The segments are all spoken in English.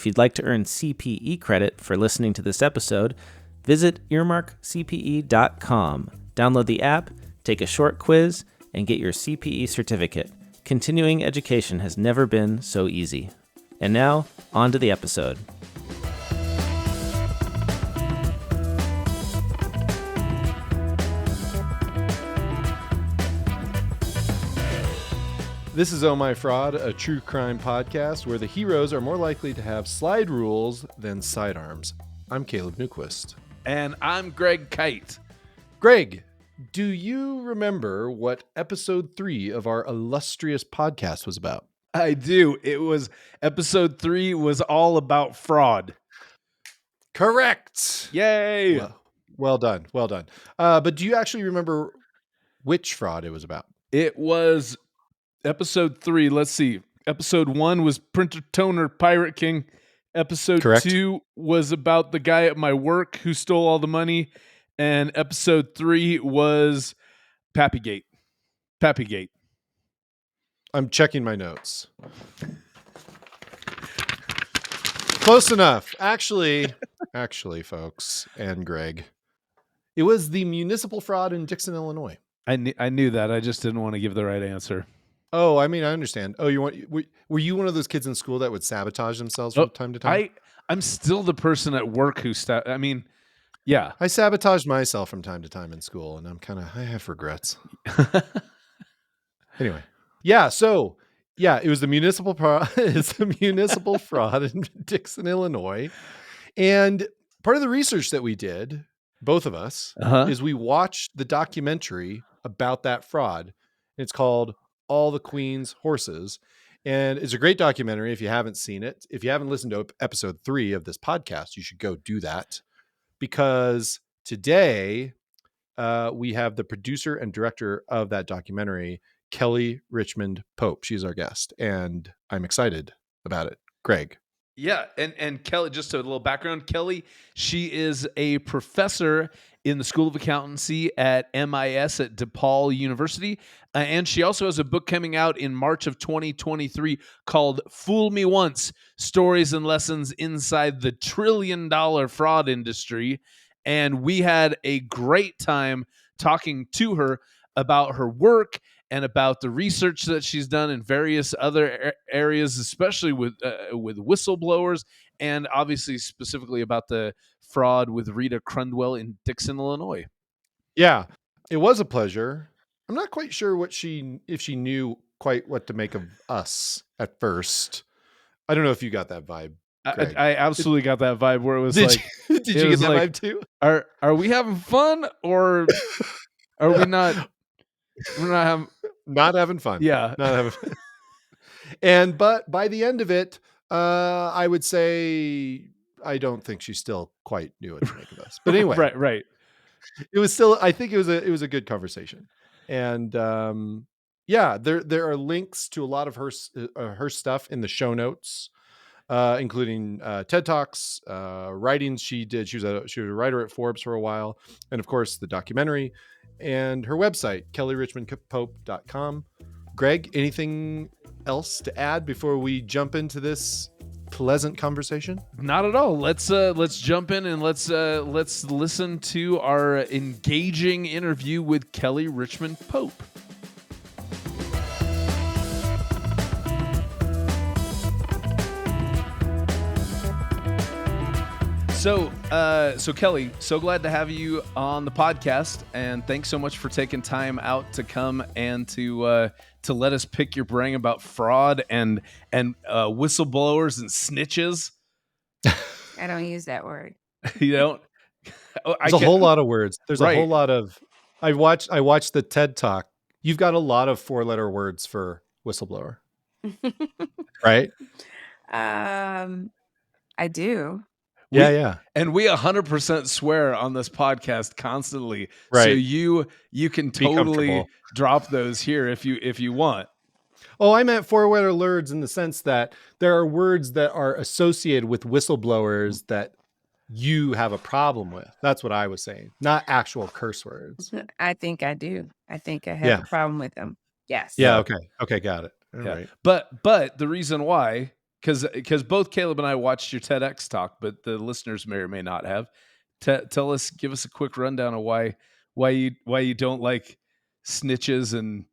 If you'd like to earn CPE credit for listening to this episode, visit earmarkcpe.com. Download the app, take a short quiz, and get your CPE certificate. Continuing education has never been so easy. And now, on to the episode. This is Oh My Fraud, a true crime podcast where the heroes are more likely to have slide rules than sidearms. I'm Caleb Newquist. And I'm Greg Kite. Greg, do you remember what episode 3 of our illustrious podcast was about? I do. Episode 3 was all about fraud. Correct. Yay. Well done. But do you actually remember which fraud it was about? It was episode 3. Let's see. Episode 1 was Printer Toner Pirate King. Episode Correct. 2 was about the guy at my work who stole all the money. And episode 3 was Pappygate. I'm checking my notes. Close enough. Actually, folks, and Greg, it was the municipal fraud in Dixon, Illinois. I knew that. I just didn't want to give the right answer. Oh, I mean, I understand. Oh, were you one of those kids in school that would sabotage themselves from time to time? I'm still the person at work who yeah. I sabotaged myself from time to time in school, and I have regrets. Anyway. Yeah, so it was the municipal fraud in Dixon, Illinois. And part of the research that we did, both of us, is we watched the documentary about that fraud. It's called All the Queen's Horses. And it's a great documentary if you haven't seen it. If you haven't listened to episode 3 of this podcast, you should go do that. Because today we have the producer and director of that documentary, Kelly Richmond Pope. She's our guest, and I'm excited about it. Greg. Yeah, and Kelly, just a little background. Kelly, she is a professor in the School of Accountancy at MIS at DePaul University, and she also has a book coming out in March of 2023 called Fool Me Once, Stories and Lessons Inside the $1 Trillion Fraud Industry. And we had a great time talking to her about her work and about the research that she's done in various other areas, especially with whistleblowers, and obviously specifically about the fraud with Rita Crundwell in Dixon, Illinois. Yeah, it was a pleasure. I'm not quite sure if she knew quite what to make of us at first. I don't know if you got that vibe. I absolutely got that vibe where it was did you get that vibe too? Are we having fun or are we not? We're not having fun. Yeah, not having fun. But by the end of it, I would say I don't think she still quite knew what to make of us. But anyway, right. It was still. I think it was a good conversation, and there are links to a lot of her stuff in the show notes, including TED Talks, writings she did. She was a writer at Forbes for a while, and of course the documentary. And her website, kellyrichmondpope.com. Greg, anything else to add before we jump into this pleasant conversation? Not at all. Let's jump in and let's listen to our engaging interview with Kelly Richmond Pope. So Kelly, so glad to have you on the podcast, and thanks so much for taking time out to come and to let us pick your brain about fraud and whistleblowers and snitches. I don't use that word. You don't? There's a whole lot of words. There's a whole lot of. I watched the TED Talk. You've got a lot of 4-letter words for whistleblower, right? I do. Yeah. And we 100% swear on this podcast constantly. Right. So you can totally drop those here if you want. Oh, I meant 4-letter words in the sense that there are words that are associated with whistleblowers that you have a problem with. That's what I was saying, not actual curse words. I think I do. I think I have a problem with them. Yes. Yeah. Okay. Got it. All right. But the reason why because both Caleb and I watched your TEDx talk, but the listeners may or may not have. Give us a quick rundown of why you don't like snitches and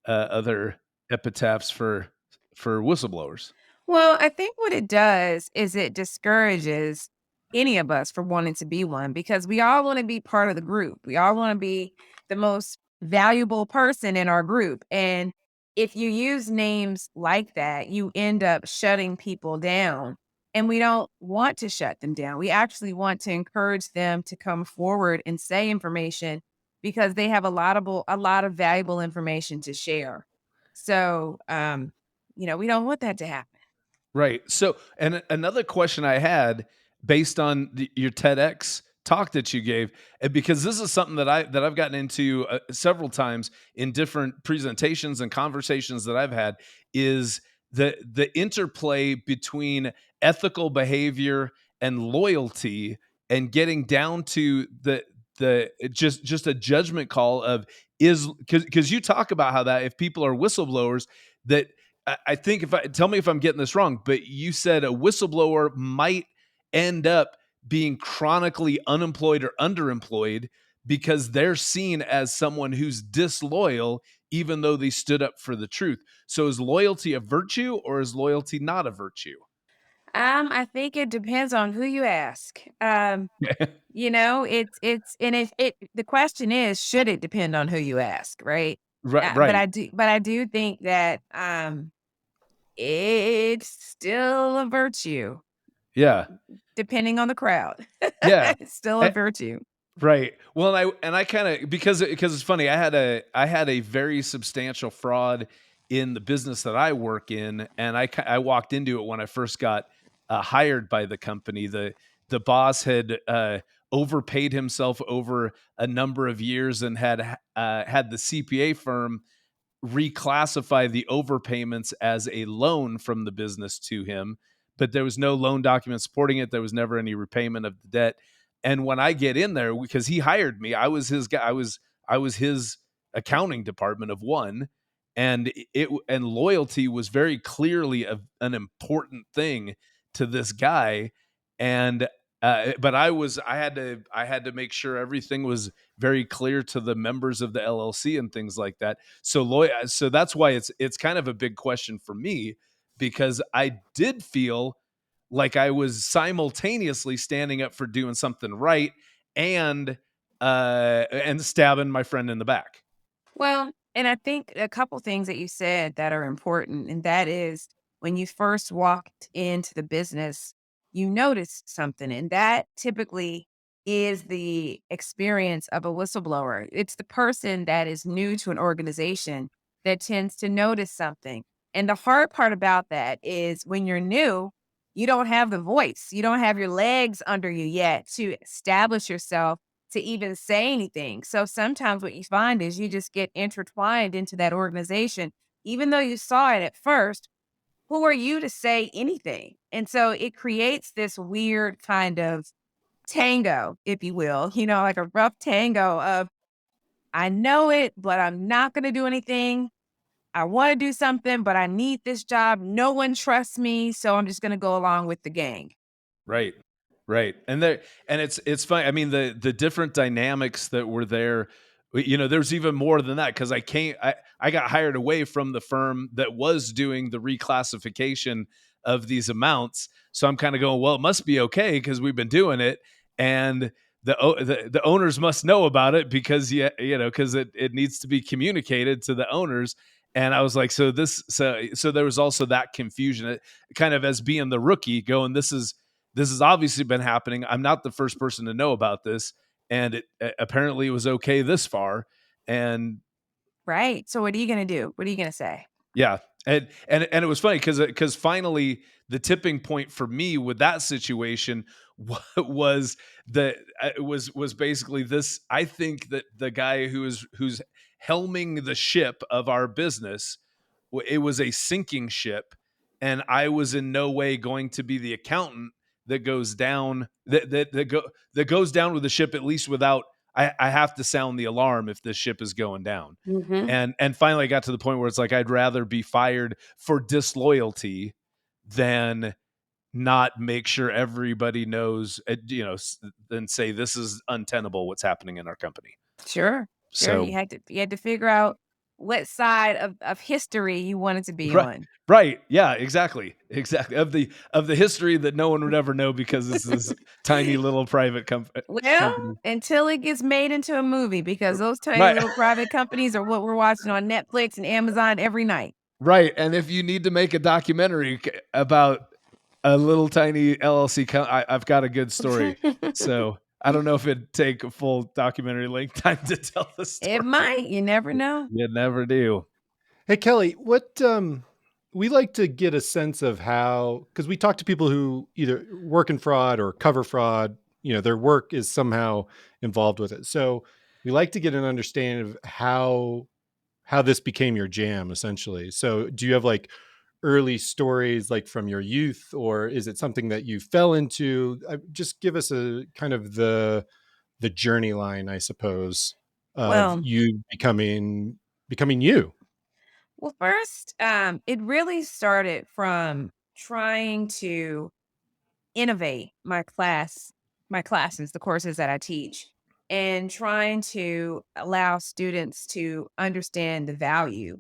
other epitaphs for whistleblowers. Well, I think what it does is it discourages any of us from wanting to be one because we all want to be part of the group. We all want to be the most valuable person in our group. And if you use names like that, you end up shutting people down. And we don't want to shut them down. We actually want to encourage them to come forward and say information because they have a lot of valuable information to share. So, we don't want that to happen. Right. So, and another question I had based on your TEDx talk that you gave, and because this is something that I've gotten into several times in different presentations and conversations that I've had, is the interplay between ethical behavior and loyalty, and getting down to the just a judgment call of is because you talk about how that if people are whistleblowers that I think tell me if I'm getting this wrong, but you said a whistleblower might end up being chronically unemployed or underemployed because they're seen as someone who's disloyal, even though they stood up for the truth. So is loyalty a virtue or is loyalty not a virtue? I think it depends on who you ask. The question is, should it depend on who you ask, right? Right, But right. I do think that it's still a virtue, Yeah. depending on the crowd. Yeah. It's still a virtue. Right. Well, and I kind of because it's funny. I had a very substantial fraud in the business that I work in, and I walked into it when I first got hired by the company. The boss had overpaid himself over a number of years and had the CPA firm reclassify the overpayments as a loan from the business to him, but there was no loan document supporting it. There was never any repayment of the debt. And when I get in there, because he hired me, I was his guy. I was his accounting department of one, and loyalty was very clearly an important thing to this guy. And but I had to make sure everything was very clear to the members of the LLC and things like that. So that's why it's kind of a big question for me, because I did feel like I was simultaneously standing up for doing something right and stabbing my friend in the back. Well, and I think a couple things that you said that are important, and that is when you first walked into the business, you noticed something, and that typically is the experience of a whistleblower. It's the person that is new to an organization that tends to notice something. And the hard part about that is when you're new, you don't have the voice, you don't have your legs under you yet to establish yourself to even say anything. So sometimes what you find is you just get intertwined into that organization. Even though you saw it at first, who are you to say anything? And so it creates this weird kind of tango, if you will, like a rough tango of, I know it, but I'm not going to do anything. I want to do something, but I need this job. No one trusts me. So I'm just going to go along with the gang. Right. Right. And it's funny. I mean, the different dynamics that were there, there's even more than that. Cause I got hired away from the firm that was doing the reclassification of these amounts. So I'm kind of going, well, it must be okay, cause we've been doing it. And the owners must know about it because cause it needs to be communicated to the owners. And I was like, so there was also that confusion, kind of as being the rookie going, this has obviously been happening. I'm not the first person to know about this. And it apparently it was okay this far. And right. So what are you going to do? What are you going to say? yeah. And it was funny because finally the tipping point for me with that situation was was basically this. I think that the guy who's helming the ship of our business, it was a sinking ship, and I was in no way going to be the accountant that goes down that goes down with the ship, at least without I have to sound the alarm if this ship is going down. Mm-hmm. And finally I got to the point where it's like I'd rather be fired for disloyalty than not make sure everybody knows, then say this is untenable what's happening in our company. Sure. So You had to figure out what side of history you wanted to be right, on. right, yeah, exactly, of the history that no one would ever know because this is tiny little private Well, company. until it gets made into a movie, because those tiny Right. little private companies are what we're watching on Netflix and Amazon every night. Right, and if you need to make a documentary about a little tiny LLC, I've got a good story. So I don't know if it'd take a full documentary length time to tell the story. It might. You never know. You never do. Hey, Kelly, what we like to get a sense of how, because we talk to people who either work in fraud or cover fraud, their work is somehow involved with it. So we like to get an understanding of how this became your jam, essentially. So do you have like early stories like from your youth, or is it something that you fell into? Just give us a kind of the journey line, I suppose, of Well, you becoming you. well, first, it really started from trying to innovate my classes, the courses that I teach, and trying to allow students to understand the value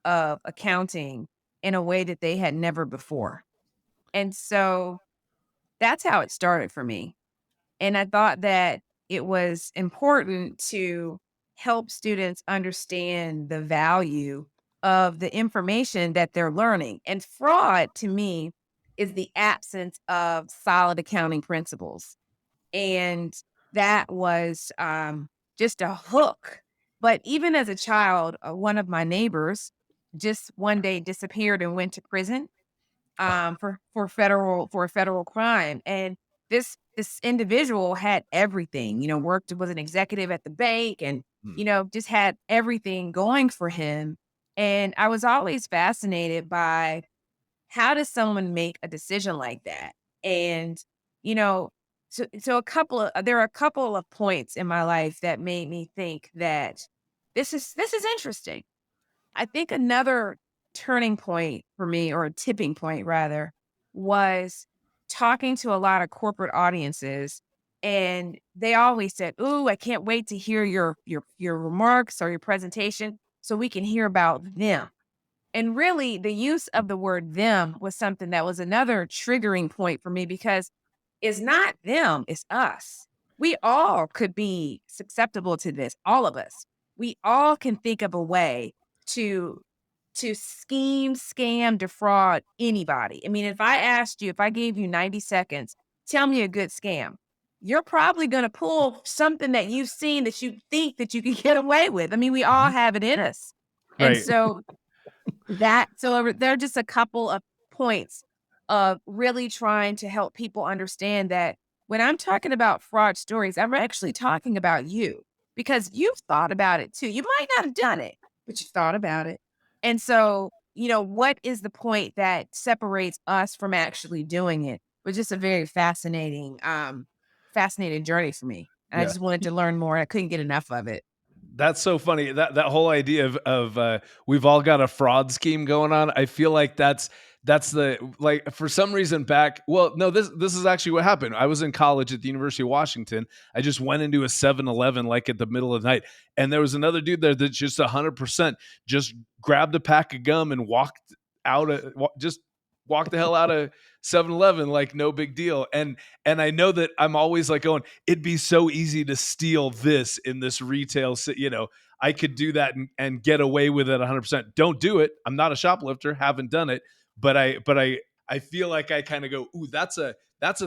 of accounting in a way that they had never before. And so that's how it started for me. And I thought that it was important to help students understand the value of the information that they're learning. And fraud to me is the absence of solid accounting principles. And that was just a hook. But even as a child, one of my neighbors just one day disappeared and went to prison for a federal crime. And this individual had everything, worked was an executive at the bank and, Hmm. just had everything going for him. And I was always fascinated by how does someone make a decision like that? And, you know, so there are a couple of points in my life that made me think that this is interesting. I think another turning point for me, or a tipping point rather, was talking to a lot of corporate audiences, and they always said, "Ooh, I can't wait to hear your remarks or your presentation so we can hear about them." And really, the use of the word them was something that was another triggering point for me, because it's not them, it's us. We all could be susceptible to this, all of us. We all can think of a way to scheme, scam, defraud anybody. I mean, if I gave you 90 seconds, tell me a good scam. You're probably going to pull something that you've seen that you think that you can get away with. I mean, we all have it in us. And Right. so there are just a couple of points of really trying to help people understand that when I'm talking about fraud stories, I'm actually talking about you, because you've thought about it too. You might not have done it, but you thought about it. And so, what is the point that separates us from actually doing it? Was just a very fascinating journey for me. And I Yeah. just wanted to learn more. I couldn't get enough of it. That's so funny. That whole idea of we've all got a fraud scheme going on. I feel like that's the, like, for some reason back. Well, no, this is actually what happened. I was in college at the University of Washington. I just went into a 7-Eleven like at the middle of the night, and there was another dude there that just 100% just grabbed a pack of gum and just walked the hell out of 7-Eleven like no big deal. And I know that I'm always like going, it'd be so easy to steal this in this retail, I could do that and get away with it 100%. Don't do it. I'm not a shoplifter, haven't done it, but I feel like I kind of go, ooh, that's a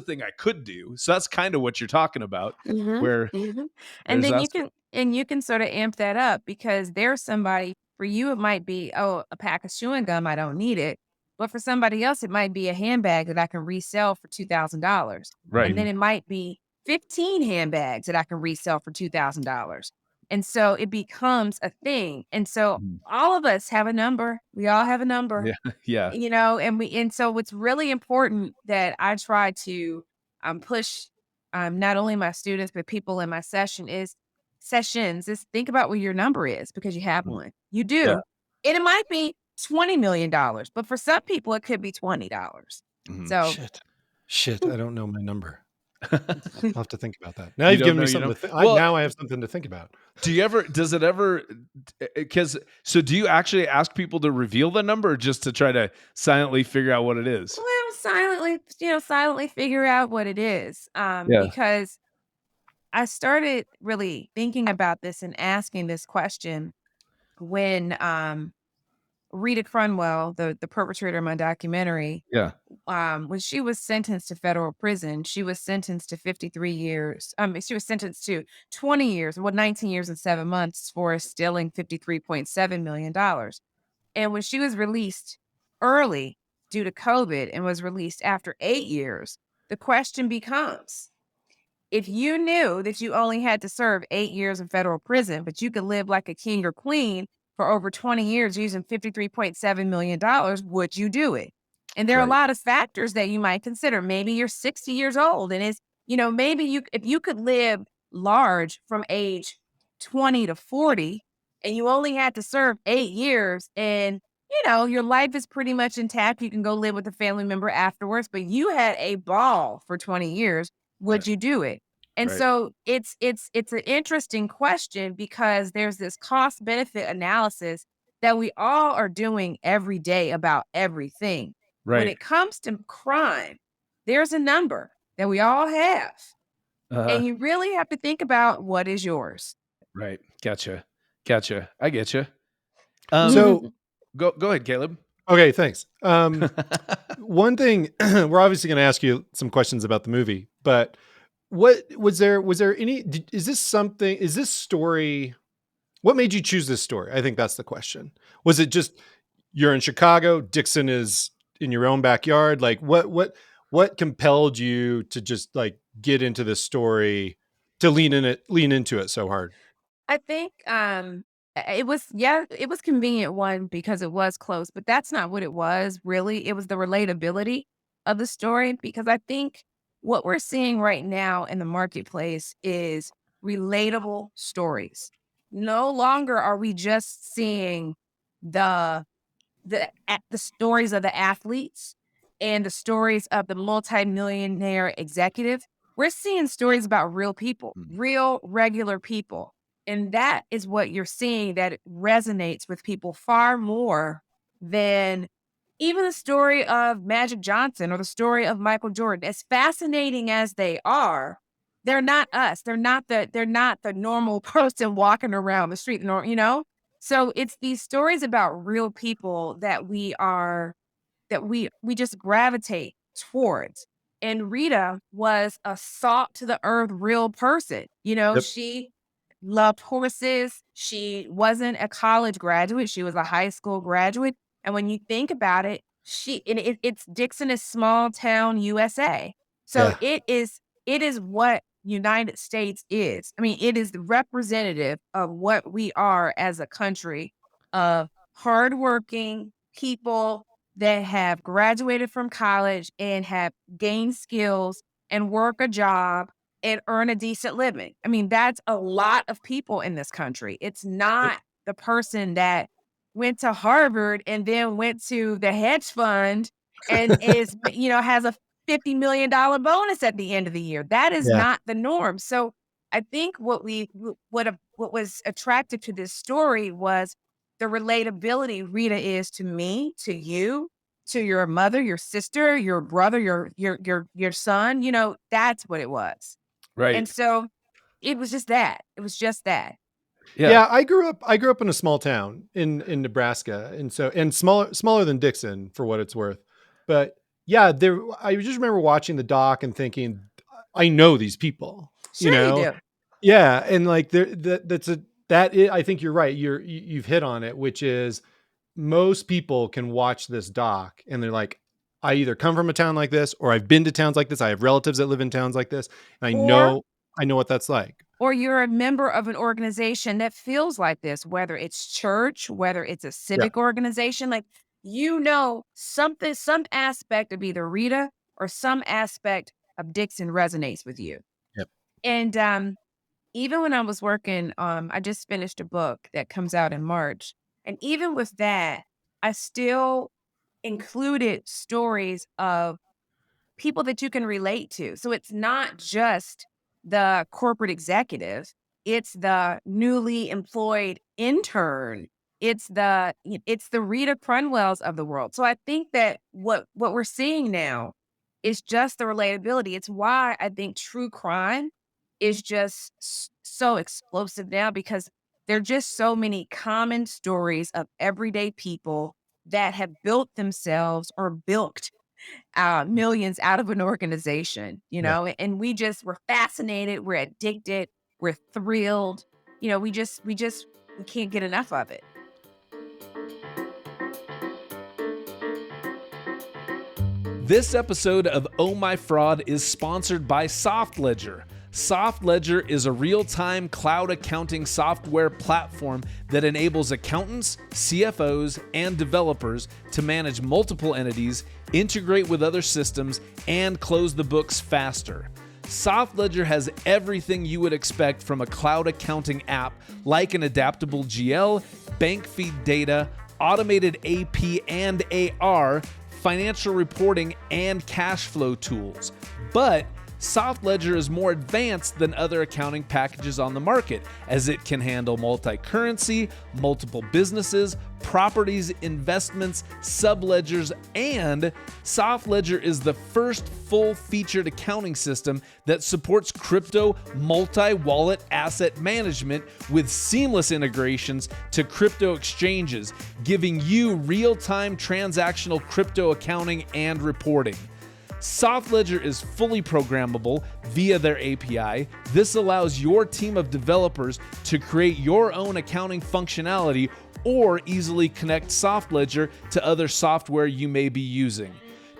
thing I could do. So that's kind of what you're talking about, where And there's then that. you can sort of amp that up, because there's somebody, for you, it might be, oh, a pack of chewing gum, I don't need it. But for somebody else, it might be a handbag that I can resell for $2,000. Right. And then it might be 15 handbags that I can resell for $2,000. And so it becomes a thing. And so Mhm. all of us have a number. We all have a number. Yeah. Yeah. And so what's really important that I try to push, not only my students but people in my sessions is think about what your number is, because you have one. You Yeah. do. And it might be $20 million. But for some people, it could be $20. Mhm. So Shit, I don't know my number. I'll have to think about that. Now You you've don't given know me your something to number? think. Well- Now I have something to think about. Do you ever, does it ever, because, so do you actually ask people to reveal the number or just to try to silently figure out what it is? well, silently figure out what it is. Yeah. Because I started really thinking about this and asking this question when Rita Crundwell, the perpetrator of my documentary, Yeah. when she was sentenced to federal prison, she was sentenced to 53 years. She was sentenced to 20 years, 19 years and 7 months for stealing $53.7 million. And when she was released early due to COVID and was released after 8 years, the question becomes, if you knew that you only had to serve 8 years in federal prison, but you could live like a king or queen for over 20 years using $53.7 million, would you do it? And there are a Right. lot of factors that you might consider. Maybe you're 60 years old and maybe if you could live large from age 20 to 40 and you only had to serve 8 years and your life is pretty much intact. You can go live with a family member afterwards, but you had a ball for 20 years. Would Right. you do it? And Right. so it's an interesting question because there's this cost benefit analysis that we all are doing every day about everything. When Right. it comes to crime, there's a number that we all have. And you really have to think about what is yours. Right. Gotcha. I get you. So go ahead, Caleb. okay, thanks. One thing, we're obviously going to ask you some questions about the movie, but what was there any, is this story, what made you choose this story? I think that's the question. Was it just, you're in Chicago, Dixon is in your own backyard? Like what compelled you to just like get into this story, to lean into it so hard? I think it was convenient, one, because it was close, but that's not what it was really. It was the relatability of the story, because I think what we're seeing right now in the marketplace is relatable stories. No longer are we just seeing the the stories of the athletes and the stories of the multimillionaire executive. We're seeing stories about real people, real regular people. And that is what you're seeing, that it resonates with people far more than even the story of Magic Johnson or the story of Michael Jordan. As fascinating as they are, they're not us. They're not the normal person walking around the street, So it's these stories about real people that we just gravitate towards. And Rita was a salt to the earth real person. Yep. She loved horses. She wasn't a college graduate. She was a high school graduate. And when you think about it, it's Dixon is small town USA. So Yeah. it is what United States is. I mean, it is the representative of what we are as a country, of hardworking people that have graduated from college and have gained skills and work a job and earn a decent living. I mean, that's a lot of people in this country. It's not the person that went to Harvard and then went to the hedge fund and has a $50 million bonus at the end of the year. That is not the norm. So I think what was attractive to this story was the relatability Rita is to me, to you, to your mother, your sister, your brother, your son. That's what it was. Right. And so it was just that. It was just that. Yeah, I grew up in a small town in Nebraska, and smaller than Dixon, for what it's worth. But yeah, I just remember watching the doc and thinking, I know these people. Sure you do. Yeah, and like I think you're right. You've hit on it, which is most people can watch this doc and they're like, I either come from a town like this, or I've been to towns like this. I have relatives that live in towns like this, and I know what that's like. Or you're a member of an organization that feels like this, whether it's church, whether it's a civic organization, like, some aspect of either Rita or some aspect of Dixon resonates with you. Yep. And even when I was working, I just finished a book that comes out in March. And even with that, I still included stories of people that you can relate to. So it's not just the corporate executive, it's the newly employed intern. It's the Rita Crundwells of the world. So I think that what we're seeing now is just the relatability. It's why I think true crime is just so explosive now, because there are just so many common stories of everyday people that have built themselves or bilked millions out of an organization, Yeah. and we're fascinated, we're addicted, we're thrilled, we can't get enough of it. This episode of Oh My Fraud is sponsored by SoftLedger. SoftLedger is a real-time cloud accounting software platform that enables accountants, CFOs, and developers to manage multiple entities, integrate with other systems, and close the books faster. SoftLedger has everything you would expect from a cloud accounting app, like an adaptable GL, bank feed data, automated AP and AR, financial reporting, and cash flow tools. But SoftLedger is more advanced than other accounting packages on the market, as it can handle multi-currency, multiple businesses, properties, investments, subledgers, and SoftLedger is the first full-featured accounting system that supports crypto multi-wallet asset management with seamless integrations to crypto exchanges, giving you real-time transactional crypto accounting and reporting. SoftLedger is fully programmable via their API. This allows your team of developers to create your own accounting functionality or easily connect SoftLedger to other software you may be using.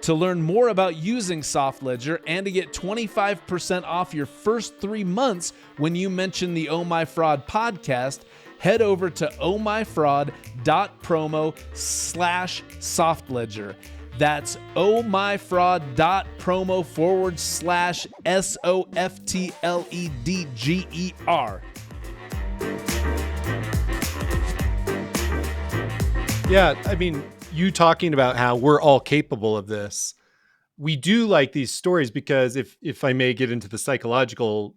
To learn more about using SoftLedger and to get 25% off your first 3 months when you mention the Oh My Fraud podcast, head over to ohmyfraud.promo/SoftLedger. That's ohmyfraud.promo/SoftLedger. Yeah, I mean, you talking about how we're all capable of this. We do like these stories because if I may get into the psychological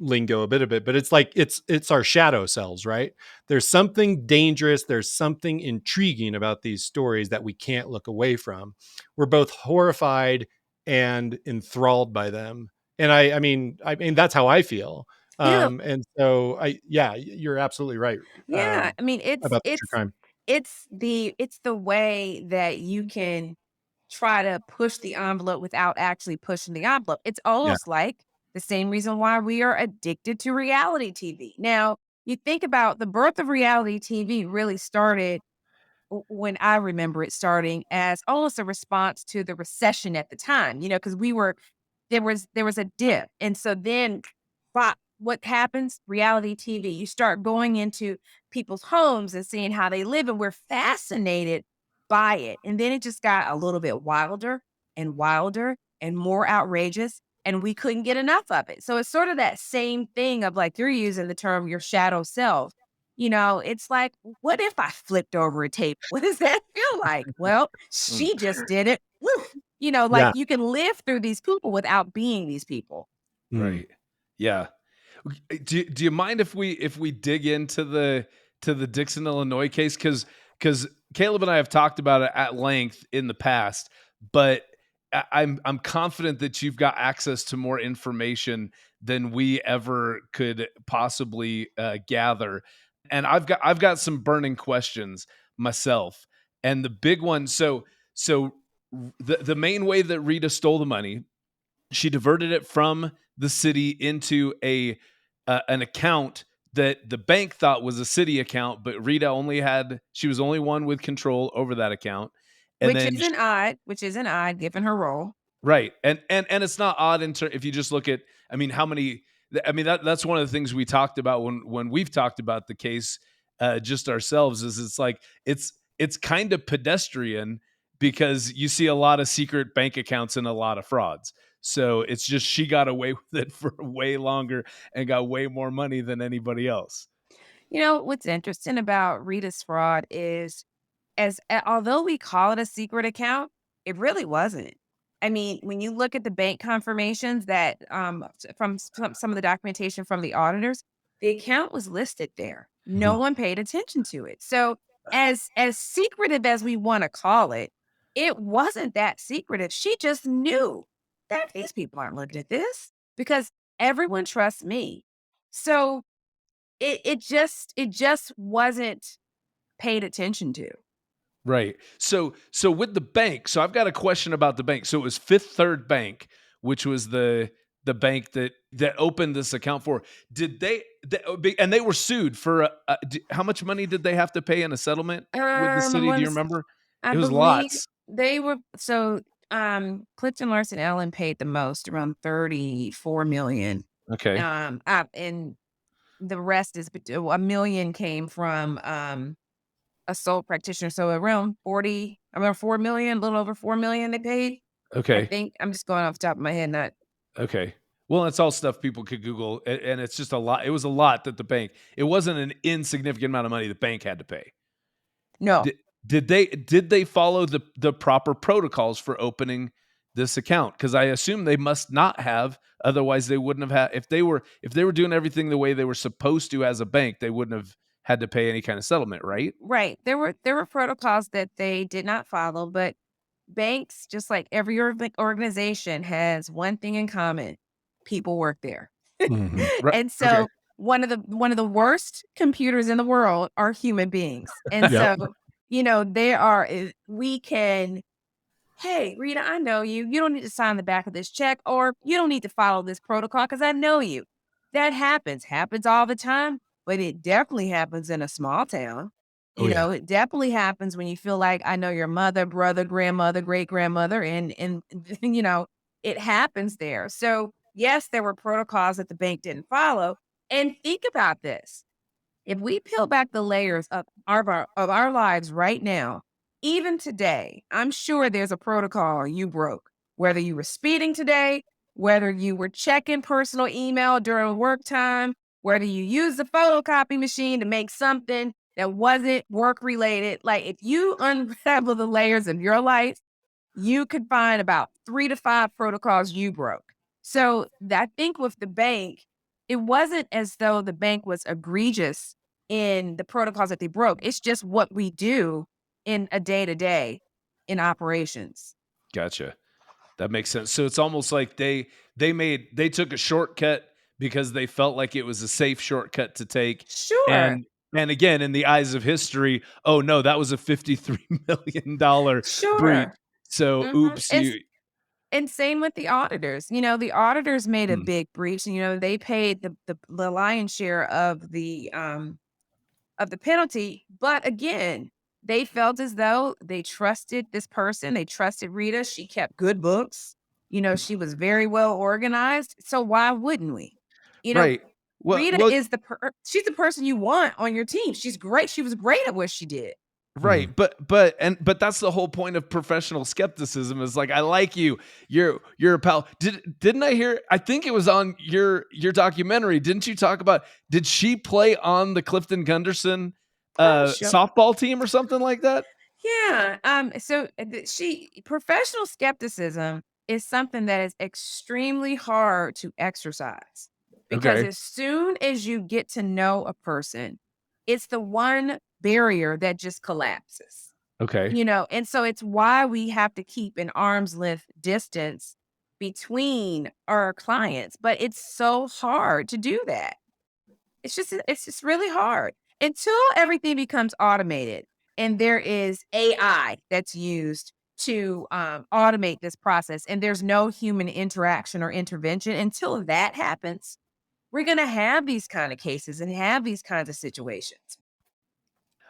lingo a bit, but it's like it's our shadow selves, right? There's something dangerous, there's something intriguing about these stories that we can't look away from. We're both horrified and enthralled by them. And I mean that's how I feel. Yeah, And so you're absolutely right. yeah. I mean, About the true crime. it's the way that you can try to push the envelope without actually pushing the envelope. It's Yeah. almost like the same reason why we are addicted to reality TV. Now, you think about the birth of reality TV really started when I remember it starting as almost a response to the recession at the time, because there was a dip. And so then what happens? Reality TV. You start going into people's homes and seeing how they live, and we're fascinated by it. And then it just got a little bit wilder and more outrageous, and we couldn't get enough of it. So it's sort of that same thing of, like, you're using the term your shadow self. It's like, what if I flipped over a tape? What does that feel like? Well, she just did it. Woo. Yeah. You can live through these people without being these people. Right. Yeah. Do you mind if we dig into the Dixon, Illinois case? Because Caleb and I have talked about it at length in the past, but I'm confident that you've got access to more information than we ever could possibly gather. And I've got some burning questions myself. And the big one, so the main way that Rita stole the money, she diverted it from the city into an account that the bank thought was a city account, but she was only one with control over that account. And Which isn't odd given her role. right. And it's not odd if you just look at, how many, that's one of the things we talked about when we've talked about the case just ourselves, is it's like, it's kind of pedestrian because you see a lot of secret bank accounts and a lot of frauds. So it's just, she got away with it for way longer and got way more money than anybody else. What's interesting about Rita's fraud is although we call it a secret account, it really wasn't. I mean, when you look at the bank confirmations that from some of the documentation from the auditors, the account was listed there. No one paid attention to it. So as secretive as we want to call it, it wasn't that secretive. She just knew that these people aren't looking at this because everyone trusts me. So it just wasn't paid attention to. Right. So with the bank, so I've got a question about the bank. So it was Fifth Third Bank, which was the bank that opened this account for. Did and they were sued for how much money did they have to pay in a settlement with the city? Do you remember? I It was believe lots. they were Clifton Larson Ellen paid the most, around 34 million. Okay. And the rest is $1 million came from a sole practitioner. So around 4 million, a little over 4 million they paid. I Okay. think I'm just going off the top of my head, not Okay. Well, it's all stuff people could Google, and it's just a lot. It was a lot that the bank. It wasn't an insignificant amount of money the bank had to pay. no. Did they follow the proper protocols for opening this account? Because I assume they must not have. Otherwise, they wouldn't have had. If they were doing everything the way they were supposed to as a bank, they wouldn't have had to pay any kind of settlement, right? Right. There were protocols that they did not follow, but banks, just like every organization, has one thing in common: people work there. Right. And Okay. so one of the worst computers in the world are human beings. And Yep. so, we can, hey, Rita, I know you. You don't need to sign the back of this check, or you don't need to follow this protocol because I know you. That happens all the time, but it definitely happens in a small town. Oh, yeah. It definitely happens when you feel like I know your mother, brother, grandmother, great grandmother, and it happens there. So yes, there were protocols that the bank didn't follow. And think about this. If we peel back the layers of our lives right now, even today, I'm sure there's a protocol you broke. Whether you were speeding today, whether you were checking personal email during work time, whether you used the photocopy machine to make something that wasn't work related. Like, if you unravel the layers of your life, you could find about 3 to 5 protocols you broke. So I think with the bank, it wasn't as though the bank was egregious in the protocols that they broke. It's just what we do in a day-to-day in operations. Gotcha. That makes sense. So it's almost like they took a shortcut because they felt like it was a safe shortcut to take. Sure. And again, in the eyes of history, oh no, that was a $53 million breach. Sure. So Mhm. oops, And same with the auditors. The auditors made a Hmm. big breach. They paid the lion's share of the penalty. But again, they felt as though they trusted this person. They trusted Rita. She kept good books. She was very well organized. So why wouldn't we? Right. Rita Well, is she's the person you want on your team. She's great. She was great at what she did. right, but that's the whole point of professional skepticism is like, I like you. You're a pal. Didn't I hear? I think it was on your documentary. Didn't you talk about? Did she play on the Clifton Gunderson Sure. softball team or something like that? Yeah. So professional skepticism is something that is extremely hard to exercise because Okay. as soon as you get to know a person, it's the one barrier that just collapses. Okay. And so it's why we have to keep an arm's length distance between our clients, but it's so hard to do that. It's just really hard until everything becomes automated and there is AI that's used to automate this process and there's no human interaction or intervention. Until that happens, we're going to have these kind of cases and have these kinds of situations.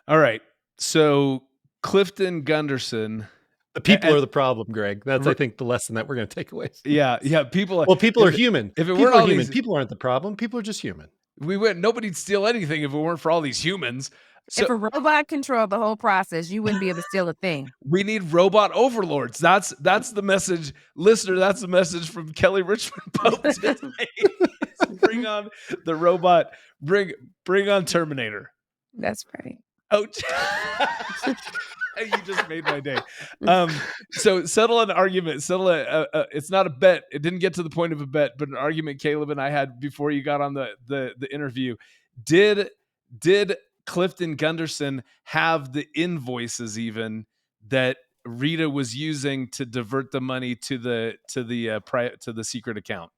All right. So Clifton Gunderson. The people and- are the problem, Greg. That's, I think, the lesson that we're going to take away. Yeah. People. Well, people are human. If it People weren't are all human. these, People aren't the problem. People are just human. nobody'd steal anything if it weren't for all these humans. So If a robot controlled the whole process, you wouldn't be able to steal a thing. we need robot overlords. That's the message, listener. That's the message from Kelly Richmond Pope today. Bring on the robot. Bring on Terminator. That's right. Oh, You just made my day. So settle an argument. It's not a bet. It didn't get to the point of a bet, but an argument Caleb and I had before you got on the interview. Did Clifton Gunderson have the invoices even that Rita was using to divert the money to the secret account?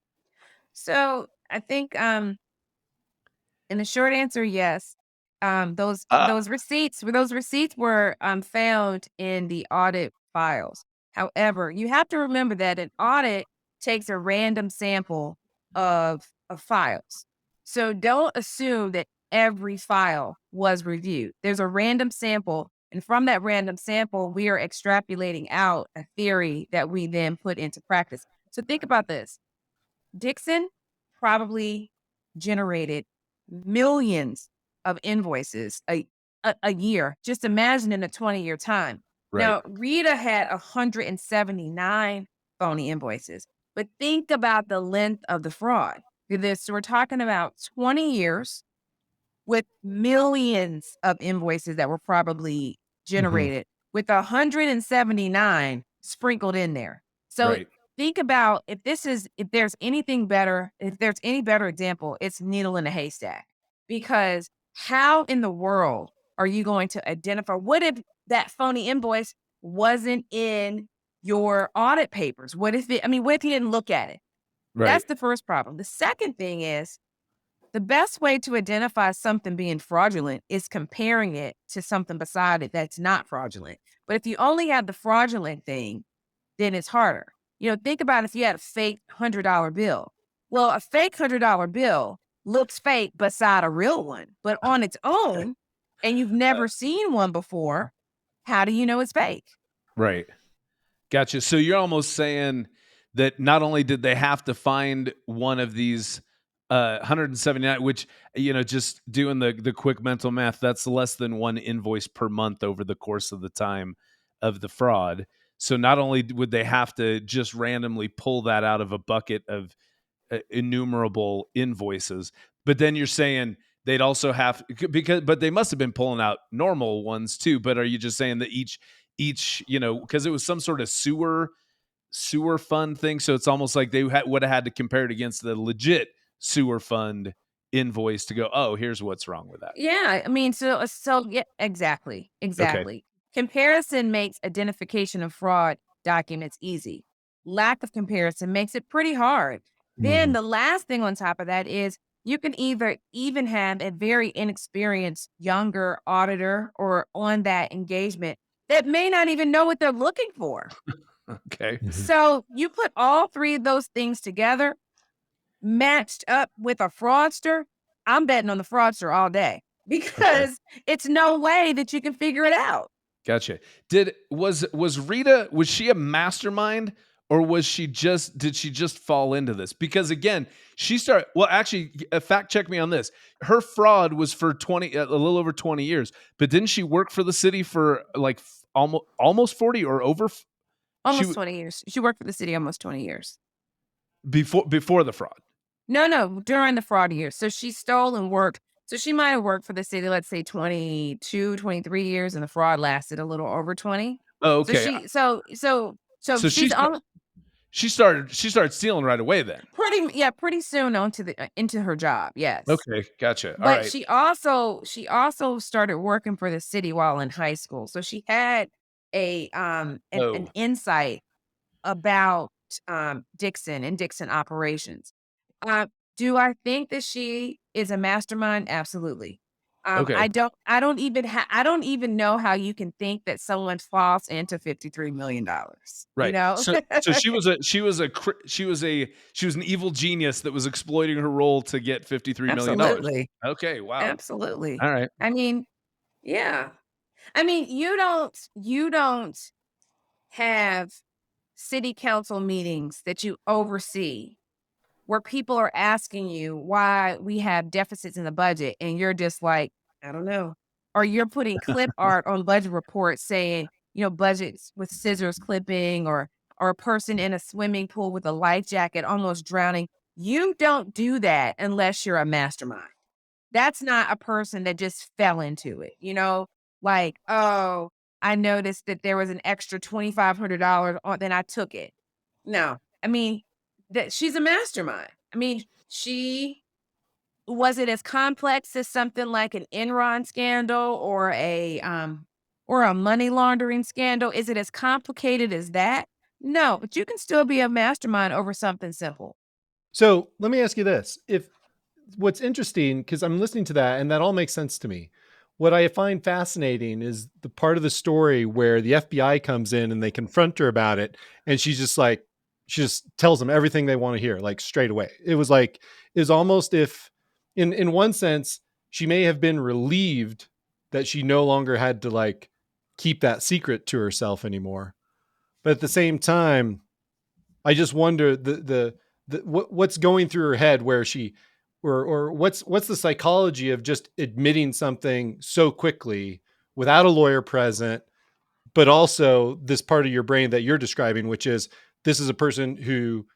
So I think in the short answer, yes. Those receipts were found in the audit files. However, you have to remember that an audit takes a random sample of files. So don't assume that every file was reviewed. There's a random sample, and from that random sample, we are extrapolating out a theory that we then put into practice. So think about this. Dixon probably generated millions of invoices a year. Just imagine in a 20-year time. Right. Now, Rita had 179 phony invoices, but think about the length of the fraud. So we're talking about 20 years with millions of invoices that were probably generated with 179 sprinkled in there. So Right. think about if there's any better example, it's needle in a haystack. Because how in the world are you going to identify what if that phony invoice wasn't in your audit papers? What if you didn't look at it? Right. That's the first problem. The second thing is the best way to identify something being fraudulent is comparing it to something beside it that's not fraudulent. But if you only have the fraudulent thing, then it's harder. Think about if you had a fake $100 bill. Well, a fake $100 bill looks fake beside a real one, but on its own, and you've never seen one before, how do you know it's fake? Right. Gotcha. So you're almost saying that not only did they have to find one of these 179, which, just doing the quick mental math, that's less than one invoice per month over the course of the time of the fraud. So not only would they have to just randomly pull that out of a bucket of innumerable invoices, but then you're saying they'd also have but they must have been pulling out normal ones too. But are you just saying that each, because it was some sort of sewer fund thing, so it's almost like they would have had to compare it against the legit sewer fund invoice to go, oh, here's what's wrong with that. Yeah, so yeah, exactly. Okay. Comparison makes identification of fraud documents easy. Lack of comparison makes it pretty hard. Then the last thing on top of that is you can either even have a very inexperienced younger auditor or on that engagement that may not even know what they're looking for. Okay. So you put all three of those things together, matched up with a fraudster, I'm betting on the fraudster all day because it's no way that you can figure it out. Gotcha. Was Rita, was she a mastermind, or did she just fall into this? Because again, fact check me on this. Her fraud was for a little over 20 years, but didn't she work for the city for like almost 40 or over? Almost 20 years. She worked for the city almost 20 years. Before the fraud? No, during the fraud years. So she stole and worked. So she might have worked for the city, let's say 22, 23 years, and the fraud lasted a little over 20. Oh, okay. So she started stealing right away then. Pretty soon into her job. Yes. Okay, gotcha. But right. she also started working for the city while in high school. So she had an insight about Dixon and Dixon operations. Do I think that she is a mastermind? Absolutely. Okay. I don't even know how you can think that someone falls into $53 million. Right. So she was an evil genius that was exploiting her role to get $53 million. Absolutely. Okay. Wow. Absolutely. All right. Yeah. You don't have city council meetings that you oversee where people are asking you why we have deficits in the budget, and you're just like, I don't know. Or you're putting clip art on budget reports saying, budgets with scissors clipping, or a person in a swimming pool with a life jacket almost drowning. You don't do that unless you're a mastermind. That's not a person that just fell into it, like, oh, I noticed that there was an extra $2,500 on, then I took it. No, I mean, that she's a mastermind. I mean, was it as complex as something like an Enron scandal or a money laundering scandal? Is it as complicated as that? No, but you can still be a mastermind over something simple. So let me ask you this. What's interesting, because I'm listening to that and that all makes sense to me. What I find fascinating is the part of the story where the FBI comes in and they confront her about it. And she just tells them everything they want to hear, like straight away. It was almost if in one sense, she may have been relieved that she no longer had to like keep that secret to herself anymore. But at the same time, I just wonder what's going through her head where she, or what's the psychology of just admitting something so quickly without a lawyer present, but also this part of your brain that you're describing, which is this is a person who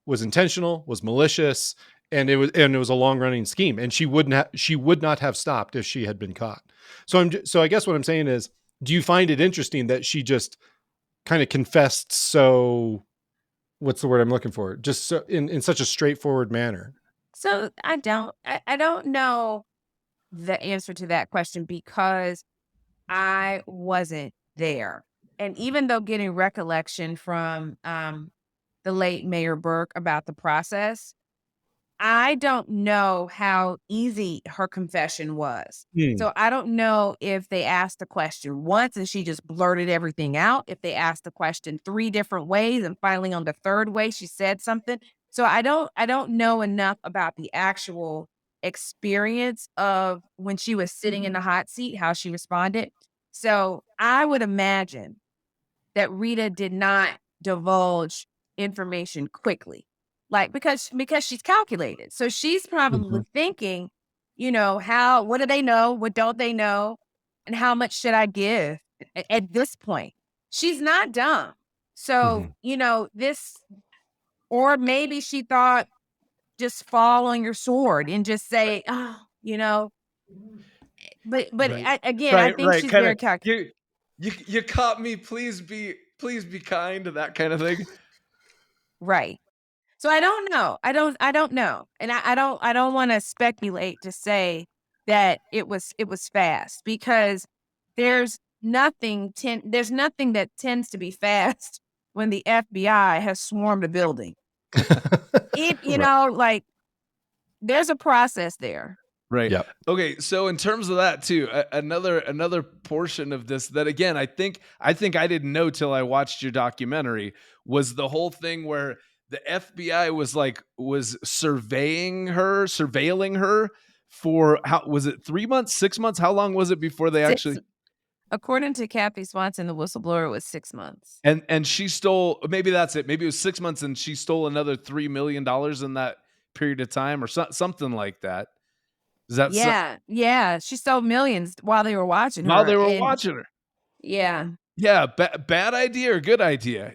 was intentional, was malicious, and it was a long running scheme, and she would not have stopped if she had been caught. So I guess what I'm saying is, do you find it interesting that she just kind of confessed so, what's the word I'm looking for? Just so in such a straightforward manner. So I don't know the answer to that question because I wasn't there. And even though getting recollection from the late Mayor Burke about the process, I don't know how easy her confession was. So I don't know if they asked the question once and she just blurted everything out, if they asked the question 3 different ways and finally on the 3rd way she said something. So I don't know enough about the actual experience of when she was sitting in the hot seat, how she responded. So I would imagine that Rita did not divulge information quickly. Like, because she's calculated. So she's probably thinking, what do they know? What don't they know? And how much should I give at this point? She's not dumb. So, or maybe she thought just fall on your sword and just say, but Right. I think she's Kinda, very calculated. you caught me. Please be kind. That kind of thing. Right. So I don't know. I don't know. And I don't want to speculate to say that it was fast because there's nothing that tends to be fast when the FBI has swarmed a building. Like there's a process there. Right. Yep. Okay. So in terms of that too, another portion of this that again I think I didn't know till I watched your documentary was the whole thing where the FBI was surveilling her for how was it 3 months, 6 months? How long was it before they actually? According to Kathy Swanson, the whistleblower, it was 6 months. And she stole, maybe that's it. Maybe it was 6 months and she stole another $3 million in that period of time or something like that. Is that Yeah. She stole millions while they were watching her. while they were watching her? Yeah. Yeah, bad idea or good idea?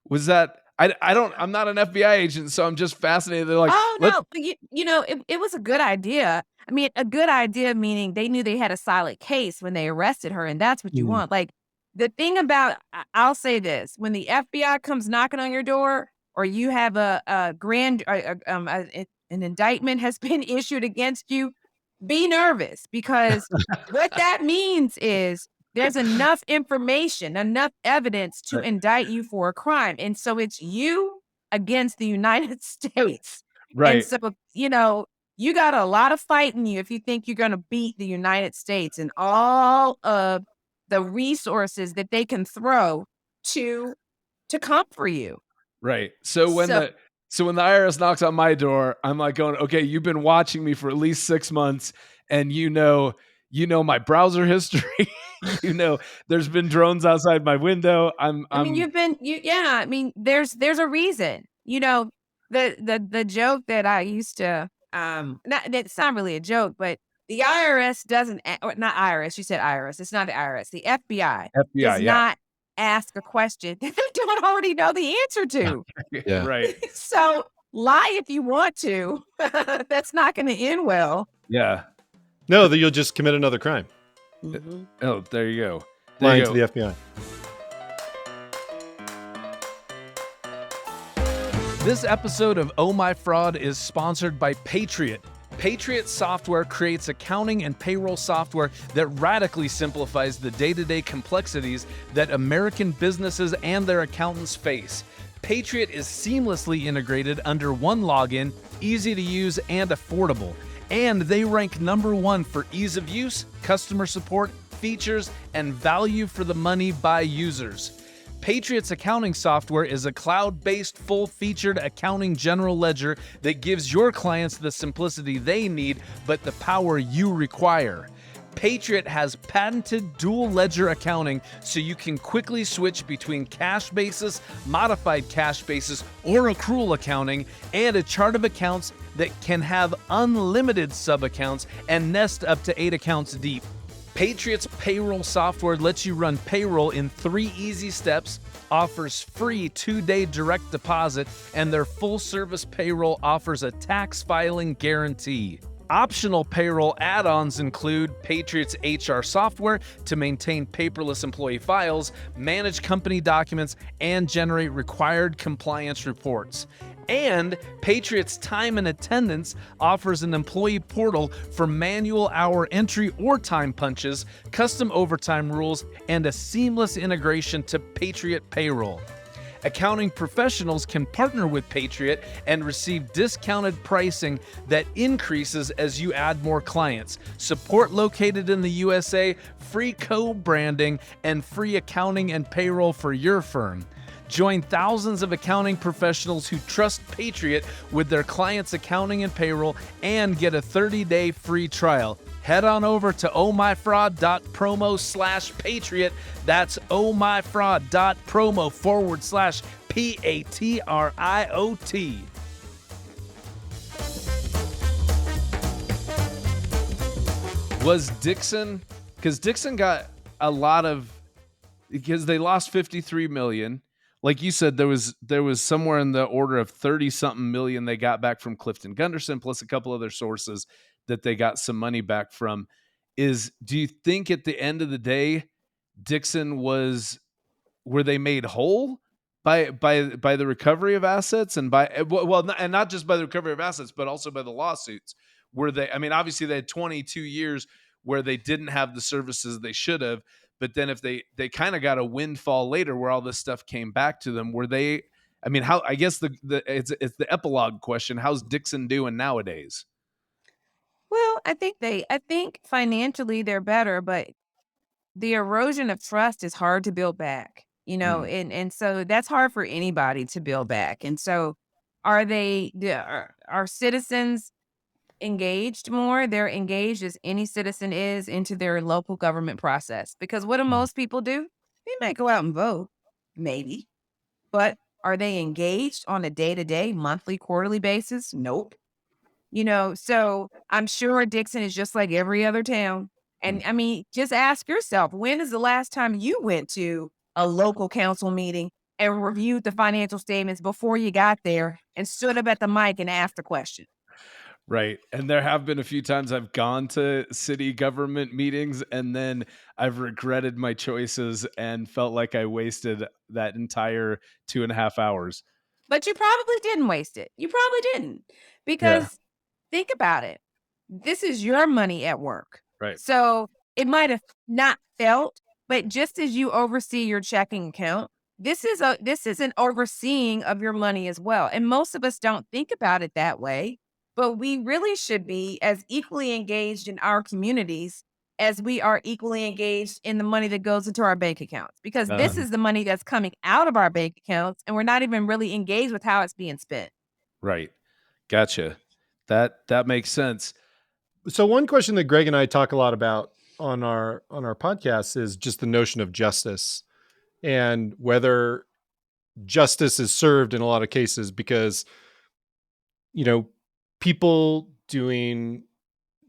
Was that I'm not an FBI agent, so I'm just fascinated. They're like, oh no, it was a good idea. I mean, a good idea meaning they knew they had a solid case when they arrested her, and that's what you want. Like the thing about, I'll say this: when the FBI comes knocking on your door, or you have an indictment has been issued against you, be nervous because what that means is there's enough information, enough evidence to indict you for a crime. And so it's you against the United States. right. And so, you got a lot of fight in you if you think you're going to beat the United States and all of the resources that they can throw to come for you. Right. So when the IRS knocks on my door, I'm like going, okay, you've been watching me for at least 6 months and you know my browser history. There's been drones outside my window. There's a reason. The joke that I used to it's not really a joke, but the IRS doesn't not IRS, you said IRS. It's not the IRS. The FBI does not ask a question that they don't already know the answer to. Yeah. Right. So lie if you want to. That's not going to end well. Yeah. No, that you'll just commit another crime. Oh, there you go. Lying to the FBI. This episode of Oh My Fraud is sponsored by Patriot. Patriot software creates accounting and payroll software that radically simplifies the day-to-day complexities that American businesses and their accountants face. Patriot is seamlessly integrated under one login, easy to use and affordable. And they rank #1 for ease of use, customer support, features, and value for the money by users. Patriot's accounting software is a cloud-based, full-featured accounting general ledger that gives your clients the simplicity they need, but the power you require. Patriot has patented dual ledger accounting so you can quickly switch between cash basis, modified cash basis, or accrual accounting, and a chart of accounts that can have unlimited sub-accounts and nest up to 8 accounts deep. Patriot's payroll software lets you run payroll in 3 easy steps, offers free 2-day direct deposit, and their full-service payroll offers a tax filing guarantee. Optional payroll add-ons include Patriot's HR software to maintain paperless employee files, manage company documents, and generate required compliance reports. And Patriot's Time and Attendance offers an employee portal for manual hour entry or time punches, custom overtime rules, and a seamless integration to Patriot Payroll. Accounting professionals can partner with Patriot and receive discounted pricing that increases as you add more clients. Support located in the USA, free co-branding, and free accounting and payroll for your firm. Join thousands of accounting professionals who trust Patriot with their clients' accounting and payroll and get a 30-day free trial. Head on over to ohmyfraud.promo/Patriot. That's ohmyfraud.promo/PATRIOT. Was Dixon, because Dixon got a lot of, because they lost $53 million. Like you said, there was somewhere in the order of 30-something million they got back from Clifton Gunderson, plus a couple other sources that they got some money back from. Do you think at the end of the day, Dixon were they made whole by the recovery of assets and and not just by the recovery of assets, but also by the lawsuits? Were they? I mean, obviously they had 22 years where they didn't have the services they should have. But then if they kind of got a windfall later where all this stuff came back to them, were they, I mean, how, I guess it's the epilogue question. How's Dixon doing nowadays? Well, I think financially they're better, but the erosion of trust is hard to build back, and so that's hard for anybody to build back. And so are citizens engaged more? They're engaged as any citizen is into their local government process. Because what do most people do? They might go out and vote, maybe. But are they engaged on a day-to-day, monthly, quarterly basis? Nope. So I'm sure Dixon is just like every other town. And I mean, just ask yourself, when is the last time you went to a local council meeting and reviewed the financial statements before you got there and stood up at the mic and asked a question? Right. And there have been a few times I've gone to city government meetings and then I've regretted my choices and felt like I wasted that entire 2.5 hours. But you probably didn't waste it. You probably didn't. Because think about it. This is your money at work. Right. So it might have not felt, but just as you oversee your checking account, this is an overseeing of your money as well. And most of us don't think about it that way. But we really should be as equally engaged in our communities as we are equally engaged in the money that goes into our bank accounts. Because this is the money that's coming out of our bank accounts, and we're not even really engaged with how it's being spent. Right. Gotcha. That makes sense. So one question that Greg and I talk a lot about on our podcast is just the notion of justice and whether justice is served in a lot of cases, because people doing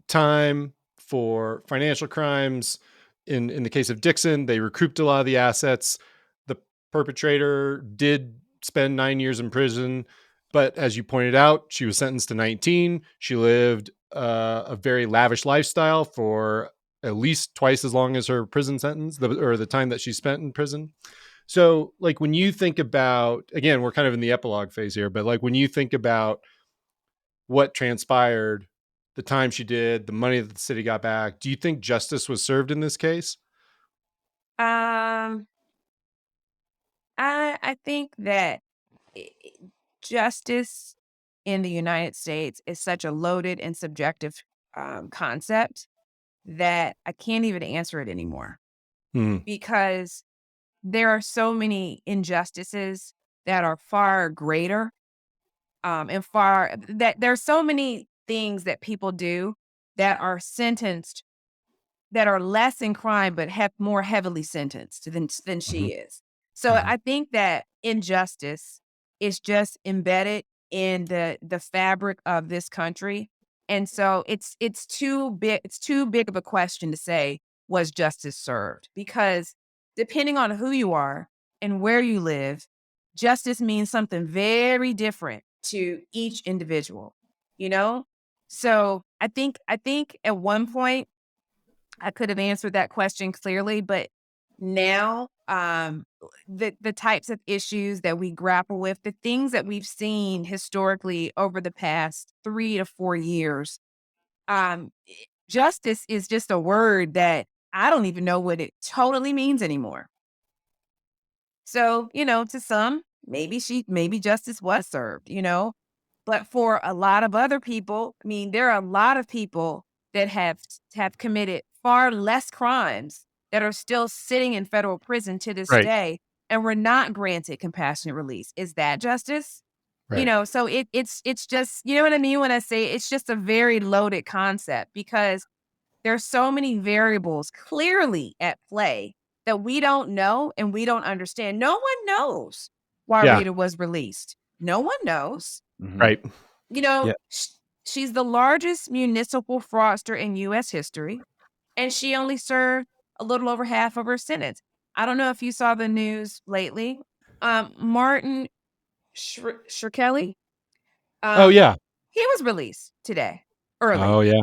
time for financial crimes, in the case of Dixon, they recouped a lot of the assets. The perpetrator did spend 9 years in prison, but as you pointed out, she was sentenced to 19. She lived a very lavish lifestyle for at least twice as long as her prison sentence, or the time that she spent in prison. So like when you think about, again, we're kind of in the epilogue phase here, but like when you think about what transpired, the time she did, the money that the city got back, do you think justice was served in this case? I think that i- i- justice in the United States is such a loaded and subjective concept that I can't even answer it anymore because there are so many injustices that are far greater and far that there's so many things that people do that are sentenced that are less in crime but have more heavily sentenced than she is. So I think that injustice is just embedded in the fabric of this country. And so it's too big of a question to say was justice served because depending on who you are and where you live, justice means something very different to each individual, you know? So I think at one point I could have answered that question clearly, but now the types of issues that we grapple with, the things that we've seen historically over the past 3 to 4 years, um, justice is just a word that I don't even know what it totally means anymore. So, to some, maybe justice was served, but for a lot of other people, I mean, there are a lot of people that have committed far less crimes that are still sitting in federal prison to this Right. day and were not granted compassionate release. Is that justice? Right. So it's just, you know what I mean when I say it's just a very loaded concept because there's so many variables clearly at play that we don't know and we don't understand. No one knows why Yeah. Rita was released. No one knows. Right. Yeah. She's the largest municipal fraudster in U.S. history, and she only served a little over half of her sentence. I don't know if you saw the news lately. Martin Shkreli, Oh yeah. he was released today, early. Oh yeah.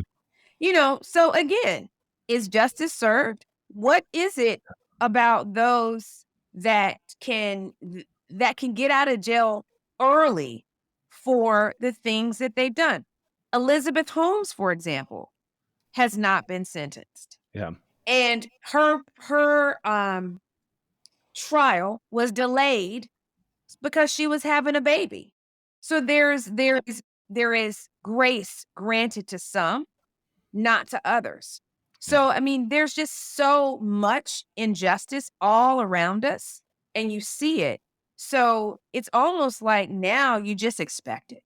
So again, is justice served? What is it about those that can get out of jail early for the things that they've done? Elizabeth Holmes, for example, has not been sentenced. Yeah. And her trial was delayed because she was having a baby. So there is grace granted to some, not to others. So, I mean, there's just so much injustice all around us, and you see it. So it's almost like now you just expect it.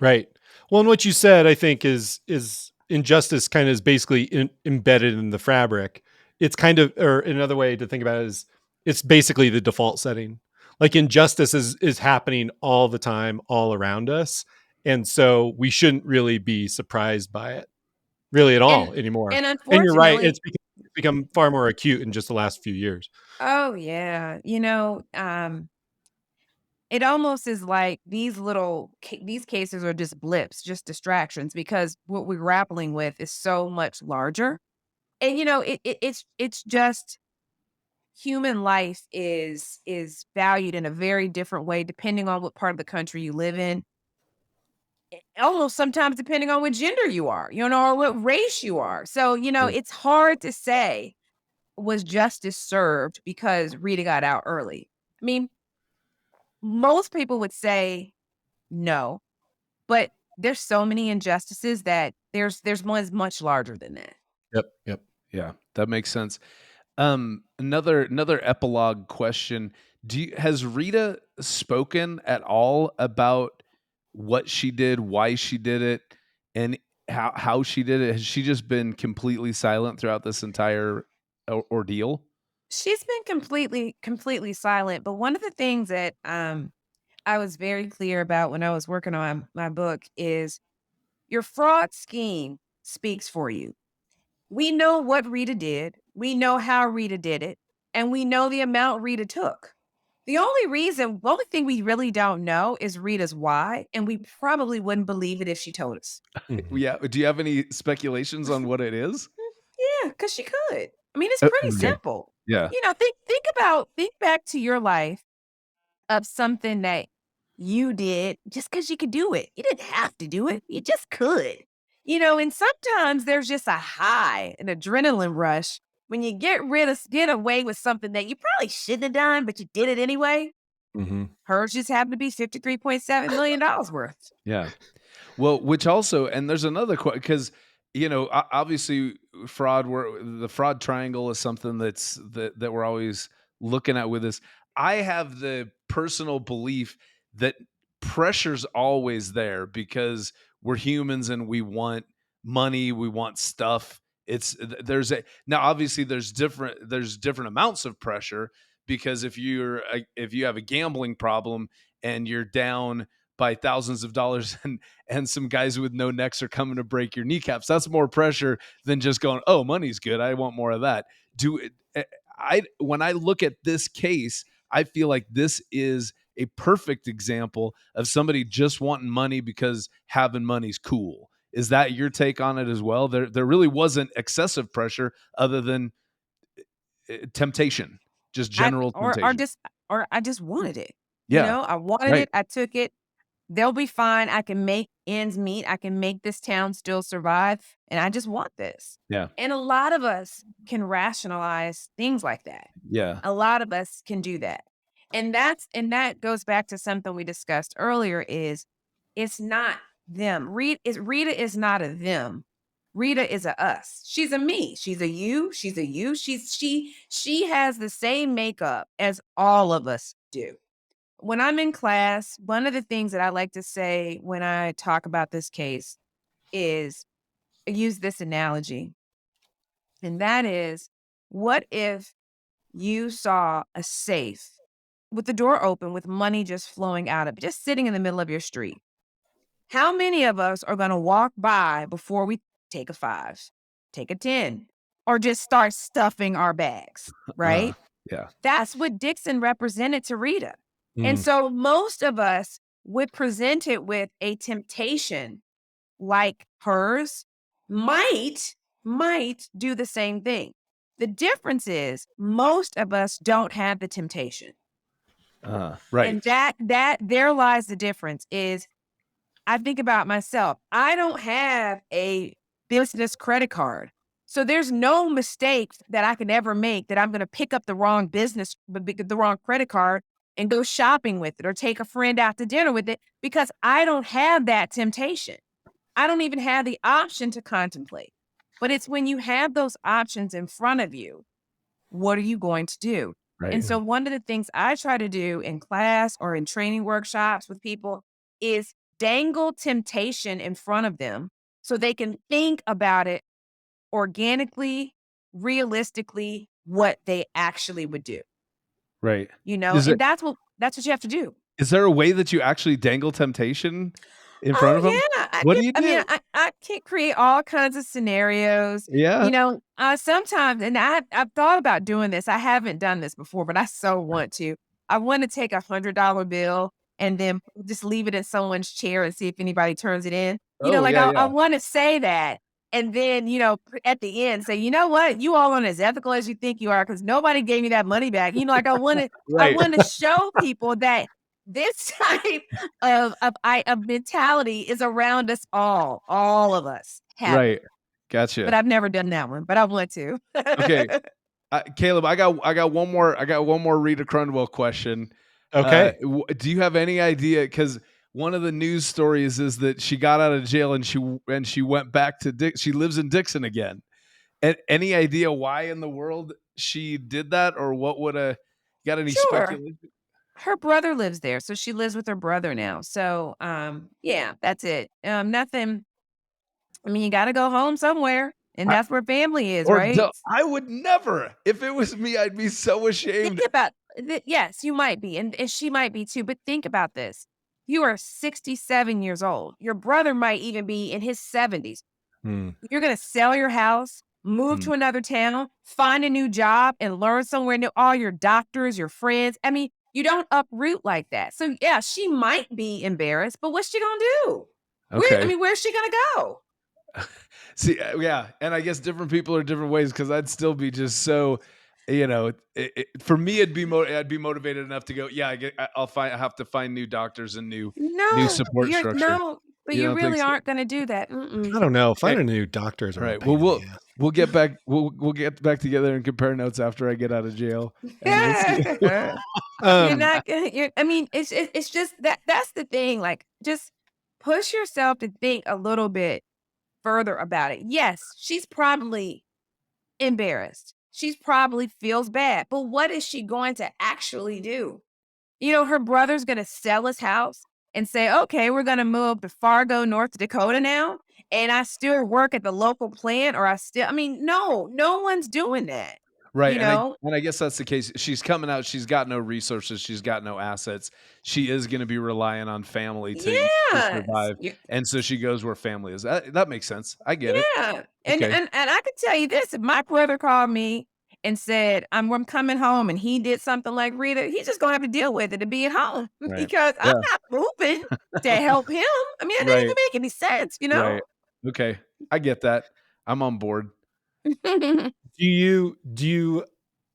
Right. Well, and what you said, I think, is injustice kind of is basically embedded in the fabric. It's kind of, or another way to think about it is, it's basically the default setting. Like injustice is happening all the time, all around us, and so we shouldn't really be surprised by it, really at all And anymore. and And you're right; unfortunately, it's become far more acute in just the last few years. oh yeah, it almost is like these cases are just blips, just distractions, because what we're grappling with is so much larger. And it's just human life is valued in a very different way depending on what part of the country you live in. Almost sometimes depending on what gender you are, or what race you are. So, it's hard to say was justice served because Rita got out early. I mean, most people would say no, but there's so many injustices that there's one is much larger than that. Yep. Yeah, that makes sense. Another epilogue question. Has Rita spoken at all about what she did, why she did it, and how she did it? Has she just been completely silent throughout this entire ordeal? She's been completely silent, but one of the things that I was very clear about when I was working on my book is your fraud scheme speaks for you. We know what Rita did, we know how Rita did it, and we know the amount Rita took. The only thing we really don't know is Rita's why, and we probably wouldn't believe it if she told us. Yeah. Do you have any speculations on what it is? because she could. I mean, it's pretty Okay. simple. Yeah. Think back to your life of something that you did just because you could do it. You didn't have to do it. You just could. And sometimes there's just a high, an adrenaline rush when you get away with something that you probably shouldn't have done, but you did it anyway. Mm-hmm. Hers just happened to be $53.7 million worth. Yeah. Well, which also, and there's another question, because obviously the fraud triangle is something that we're always looking at with this. I have the personal belief that pressure's always there because we're humans and we want money, we want stuff. Now obviously there's different amounts of pressure, because if you have a gambling problem and you're down by thousands of dollars and some guys with no necks are coming to break your kneecaps, that's more pressure than just going, oh, money's good, I want more of that. When I look at this case, I feel like this is a perfect example of somebody just wanting money because having money's cool. Is that your take on it as well? There really wasn't excessive pressure other than temptation, just general temptation. I just wanted it. Yeah. I wanted it. I took it. They'll be fine. I can make ends meet. I can make this town still survive. And I just want this. Yeah. And a lot of us can rationalize things like that. Yeah. A lot of us can do that. And that goes back to something we discussed earlier, is it's not them. Rita is not a them. Rita is a us. She's a me. She's a you. She's a you. She has the same makeup as all of us do. When I'm in class, one of the things that I like to say when I talk about this case is use this analogy. And that is, what if you saw a safe with the door open with money just flowing out of it, just sitting in the middle of your street? How many of us are going to walk by before we take a 5, take a 10, or just start stuffing our bags, right? Yeah. That's what Dixon represented to Rita. And so most of us would present it with a temptation like hers might do the same thing. The difference is most of us don't have the temptation. Right. And that there lies the difference. Is I think about myself. I don't have a business credit card. So there's no mistake that I can ever make that I'm going to pick up the wrong credit card and go shopping with it or take a friend out to dinner with it, because I don't have that temptation. I don't even have the option to contemplate. But it's when you have those options in front of you, what are you going to do? Right. And so one of the things I try to do in class or in training workshops with people is dangle temptation in front of them so they can think about it organically, realistically, what they actually would do. Right. And that's what you have to do. Is there a way that you actually dangle temptation in front of them? Yeah. What do you do? I mean, I can create all kinds of scenarios. Yeah. Sometimes, and I've thought about doing this. I haven't done this before, but I so want to. I want to take $100 bill and then just leave it in someone's chair and see if anybody turns it in. I want to say that. And then, at the end, say, you know what? You all aren't as ethical as you think you are, because nobody gave me that money back. I want to, I want to show people that this type of mentality is around us all of us. Right. Gotcha. But I've never done that one, but I want to. Okay. Caleb, I got one more Rita Crundwell question. Okay. Do you have any idea? Because one of the news stories is that she got out of jail and she went back to she lives in Dixon again. And any idea why in the world she did that, or what would got any speculation? Her brother lives there, so she lives with her brother now. So, yeah, that's it. Nothing. I mean, you got to go home somewhere, and that's where family is, right? I would never. If it was me, I'd be so ashamed. Think about yes, you might be, and she might be too. But think about this: you are 67 years old. Your brother might even be in his 70s. You're going to sell your house, move to another town, find a new job, and learn somewhere new. All your doctors, your friends. I mean, you don't uproot like that. So yeah, she might be embarrassed, but what's she gonna do? Okay. Where's she gonna go? See, yeah, and I guess different people are different ways because I'd still be just so, for me, I'd be motivated enough to go. Yeah, I have to find new doctors and new No, support structure. but You you don't think really so? aren't going to do that. I don't know. Okay. Finding a new doctor is a All real right. Well, pain in the ass. we'll get back. We'll get back together and compare notes after I get out of jail, and we'll see. You're not gonna. I mean, it's just that. That's the thing. Like, just push yourself to think a little bit further about it. Yes, she's probably embarrassed. She's probably feels bad. But what is she going to actually do? Her brother's going to sell his house and say, okay, we're going to move to Fargo, North Dakota now. And I still work at the local plant, or no one's doing that. Right, You and know? I guess that's the case. She's coming out. She's got no resources. She's got no assets. She is going to be relying on family to Yes. survive, and so she goes where family is. That makes sense. I get it. Yeah. And, Okay. and I can tell you this, if my brother called me and said, I'm coming home, and he did something like Rita, he's just going to have to deal with it to be at home Right. because Yeah. I'm not moving to help him. I mean, it doesn't even Right. make any sense, Right. Okay. I get that. I'm on board. Do you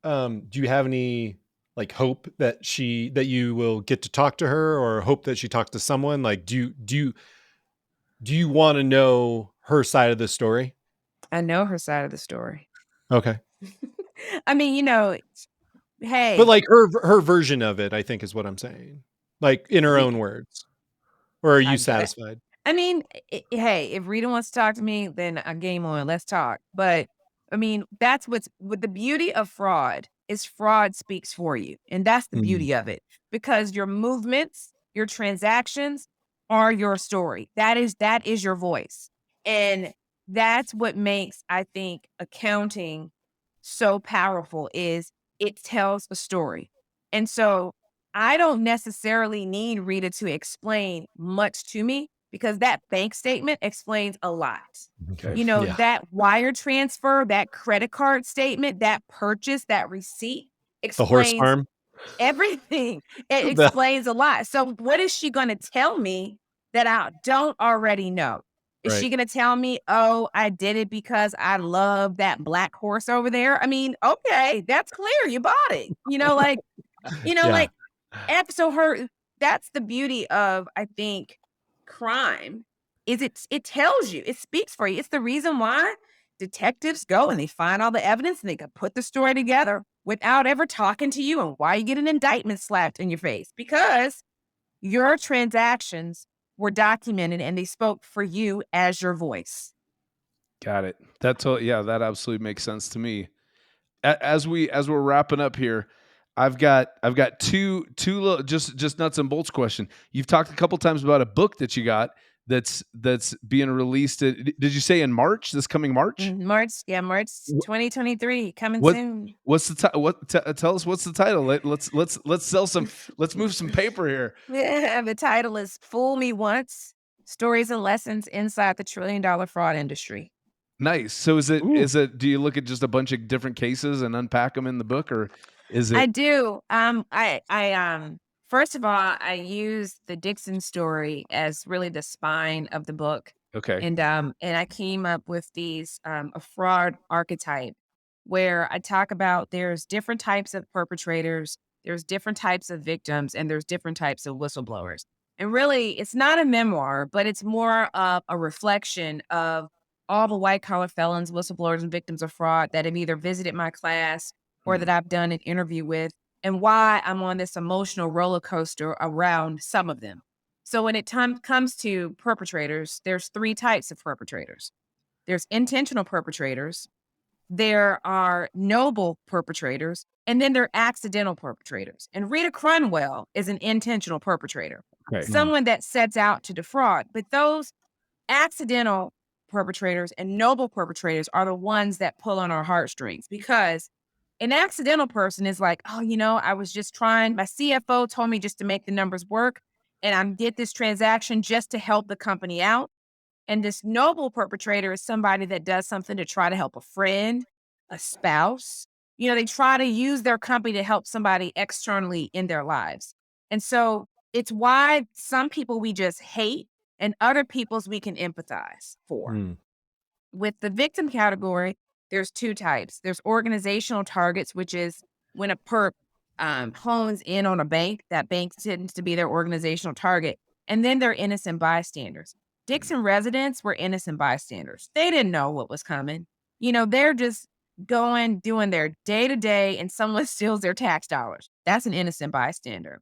have any like hope that you will get to talk to her, or hope that she talks to someone? Like, do you want to know her side of the story? I know her side of the story. Okay. I mean, hey. But like her version of it, I think, is what I'm saying. Like in her own words. Or are you satisfied? I mean, hey, if Rita wants to talk to me, then game on, let's talk. But I mean, that's what the beauty of fraud is. Fraud speaks for you. And that's the beauty of it, because your movements, your transactions are your story. That is your voice. And that's what makes, I think, accounting so powerful, is it tells a story. And so I don't necessarily need Rita to explain much to me, because that bank statement explains a lot. Okay. Yeah. That wire transfer, that credit card statement, that purchase, that receipt The horse explains farm. everything. It explains a lot. So what is she going to tell me that I don't already know? Is she going to tell me, oh, I did it because I love that black horse over there? I mean, okay, that's clear. You bought it. That's the beauty of, I think, crime, is it tells you, it speaks for you. It's the reason why detectives go and they find all the evidence and they can put the story together without ever talking to you, and why you get an indictment slapped in your face, because your transactions were documented and they spoke for you as your voice. Got it. That absolutely makes sense to me. As we're wrapping up here, I've got two little, just nuts and bolts question. You've talked a couple times about a book that you got that's being released. Did you say in March? This coming March? March 2023, coming soon. What's the tell us what's the title? Let's sell some. Let's move some paper here. Yeah, the title is "Fool Me Once: Stories and Lessons Inside the $1 Trillion Fraud Industry." Nice. So is it? Do you look at just a bunch of different cases and unpack them in the book, or is it? I do. First of all, I use the Dixon story as really the spine of the book. Okay. And I came up with these a fraud archetype, where I talk about there's different types of perpetrators, there's different types of victims, and there's different types of whistleblowers. And really, it's not a memoir, but it's more of a reflection of all the white collar felons, whistleblowers, and victims of fraud that have either visited my class or that I've done an interview with, and why I'm on this emotional roller coaster around some of them. So when it comes to perpetrators, there's three types of perpetrators. There's intentional perpetrators, there are noble perpetrators, and then there are accidental perpetrators. And Rita Crundwell is an intentional perpetrator, someone that sets out to defraud. But those accidental perpetrators and noble perpetrators are the ones that pull on our heartstrings, because an accidental person is like, oh, I was just trying. My CFO told me just to make the numbers work, and I did this transaction just to help the company out. And this noble perpetrator is somebody that does something to try to help a friend, a spouse. They try to use their company to help somebody externally in their lives. And so it's why some people we just hate and other people's we can empathize for. with the victim category, there's two types. There's organizational targets, which is when a perp hones in on a bank, that bank tends to be their organizational target. And then they're innocent bystanders. Dixon residents were innocent bystanders. They didn't know what was coming. They're just doing their day to day, and someone steals their tax dollars. That's an innocent bystander.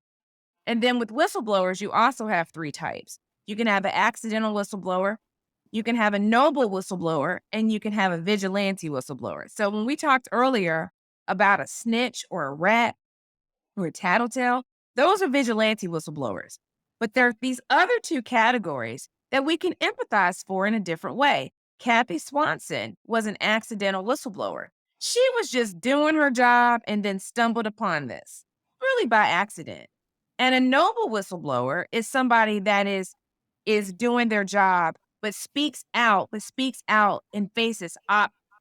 And then with whistleblowers, you also have three types. You can have an accidental whistleblower, you can have a noble whistleblower, and you can have a vigilante whistleblower. So when we talked earlier about a snitch or a rat or a tattletale, those are vigilante whistleblowers. But there are these other two categories that we can empathize for in a different way. Kathy Swanson was an accidental whistleblower. She was just doing her job and then stumbled upon this, really by accident. And a noble whistleblower is somebody that is doing their job, but speaks out and faces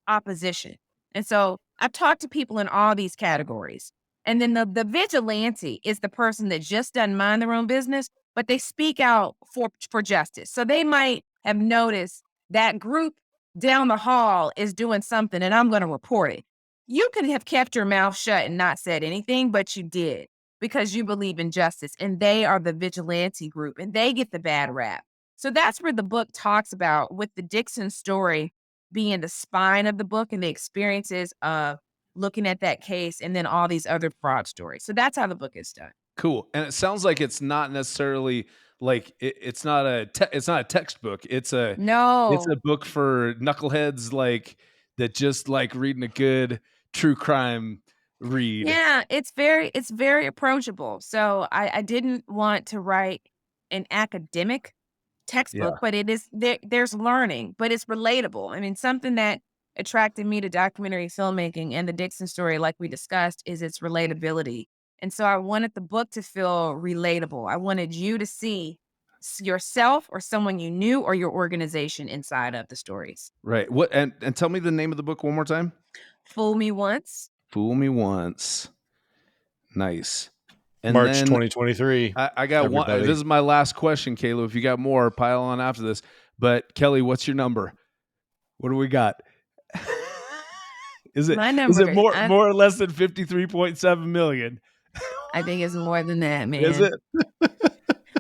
opposition. And so I've talked to people in all these categories. And then the vigilante is the person that just doesn't mind their own business, but they speak out for justice. So they might have noticed that group down the hall is doing something and I'm going to report it. You could have kept your mouth shut and not said anything, but you did because you believe in justice. And they are the vigilante group and they get the bad rap. So that's where the book talks about, with the Dixon story being the spine of the book and the experiences of looking at that case and then all these other fraud stories. So that's how the book is done. Cool. And it sounds like it's not necessarily like it's not a textbook. It's a book for knuckleheads that just like reading a good true crime read. Yeah, it's very approachable. So I didn't want to write an academic textbook, but it is there's learning, but it's relatable. I mean, something that attracted me to documentary filmmaking and the Dixon story, like we discussed, is its relatability. And so I wanted the book to feel relatable. I wanted you to see yourself or someone you knew or your organization inside of the stories. Right. What and tell me the name of the book one more time. Fool Me Once. Fool Me Once. Nice. And March then 2023. I got everybody. one. This is my last question, Caleb. If you got more, pile on after this. But Kelly, what's your number? What do we got? Is it more or less than 53.7 million? I think it's more than that, man. Is it?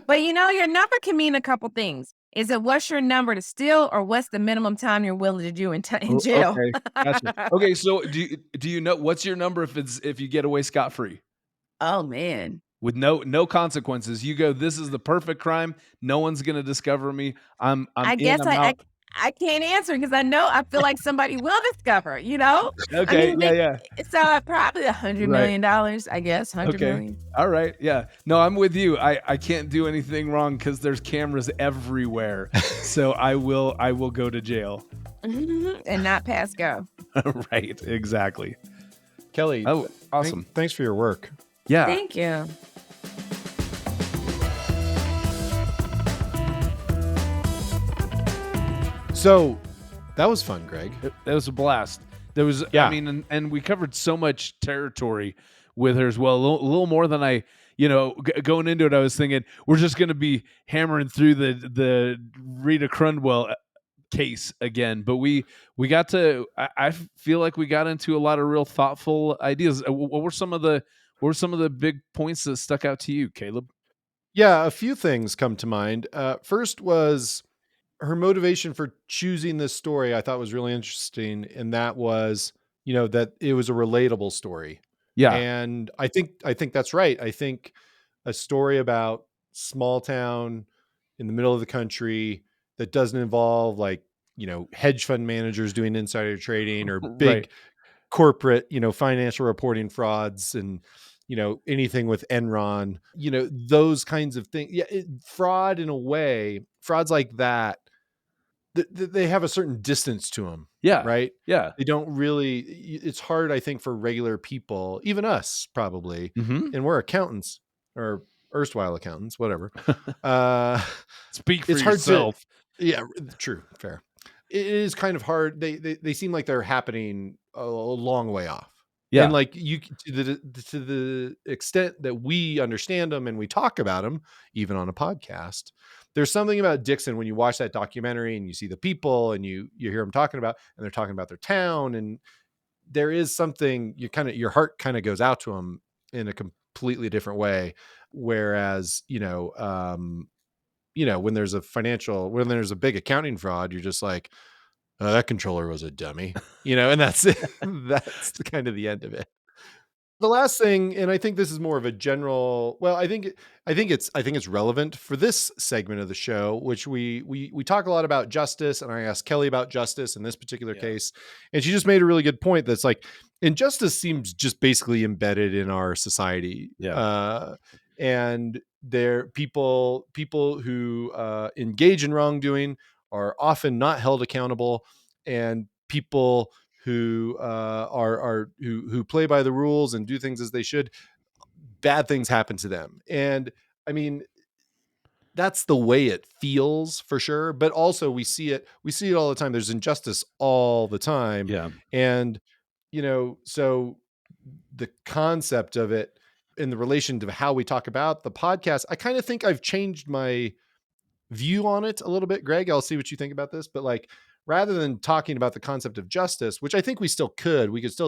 But your number can mean a couple things. Is it what's your number to steal, or what's the minimum time you're willing to do in jail? Okay, gotcha. Okay, so do you know what's your number if you get away scot-free? Oh man. With no consequences. You go, this is the perfect crime. No one's gonna discover me. I can't answer because I feel like somebody will discover, Okay, yeah. So probably $100 million, I guess. $100 million. All right, yeah. No, I'm with you. I can't do anything wrong because there's cameras everywhere. So I will go to jail. And not pass go. Right, exactly. Kelly, oh, awesome. Thanks for your work. Yeah. Thank you. So that was fun, Greg. That was a blast. There was, I mean, and we covered so much territory with her as well. A little more than I, going into it, I was thinking we're just going to be hammering through the Rita Crundwell case again. But we got to, I feel like we got into a lot of real thoughtful ideas. What were some of the big points that stuck out to you, Caleb? Yeah, a few things come to mind. First was her motivation for choosing this story. I thought was really interesting, and that was, that it was a relatable story. Yeah, and I think that's right. I think a story about small town in the middle of the country that doesn't involve hedge fund managers doing insider trading or big corporate, financial reporting frauds and, anything with Enron, those kinds of things. Yeah. Fraud in a way, frauds like that, they have a certain distance to them. Yeah. Right. Yeah. They don't really, it's hard, I think, for regular people, even us probably, and we're accountants or erstwhile accountants, whatever. Speak for it's yourself. Yeah, true. Fair. It is kind of hard. They seem like they're happening a long way off. Yeah. And to the extent that we understand them and we talk about them, even on a podcast, there's something about Dixon when you watch that documentary and you see the people and you hear them talking about, and they're talking about their town, and there is something your heart kind of goes out to them in a completely different way. Whereas, when there's a big accounting fraud, you're just like, oh, that controller was a dummy, and that's it. That's kind of the end of it. The last thing, and I think this is more of a general, well, I think it's relevant for this segment of the show, which we talk a lot about justice, and I asked Kelly about justice in this particular case, and she just made a really good point that's like, injustice seems just basically embedded in our society. And people who engage in wrongdoing are often not held accountable, and people who who play by the rules and do things as they should, bad things happen to them. And I mean, that's the way it feels for sure. But also we see it all the time. There's injustice all the time. Yeah. And, so the concept of it in the relation to how we talk about the podcast, I kind of think I've changed my view on it a little bit. Greg, I'll see what you think about this, but like, rather than talking about the concept of justice, which I think we could still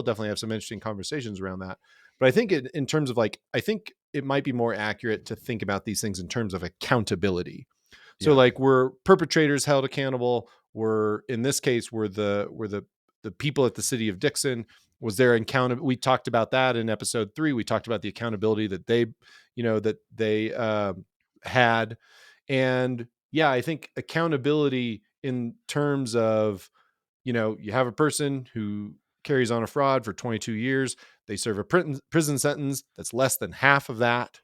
definitely have some interesting conversations around that. But I think in terms of like, I think it might be more accurate to think about these things in terms of accountability. So like, we're perpetrators held accountable. In this case, we're the people at the City of Dixon. Was there accountability? We talked about that in episode 3. We talked about the accountability that they had. And yeah, I think accountability in terms of, you have a person who carries on a fraud for 22 years. They serve a prison sentence that's less than half of that.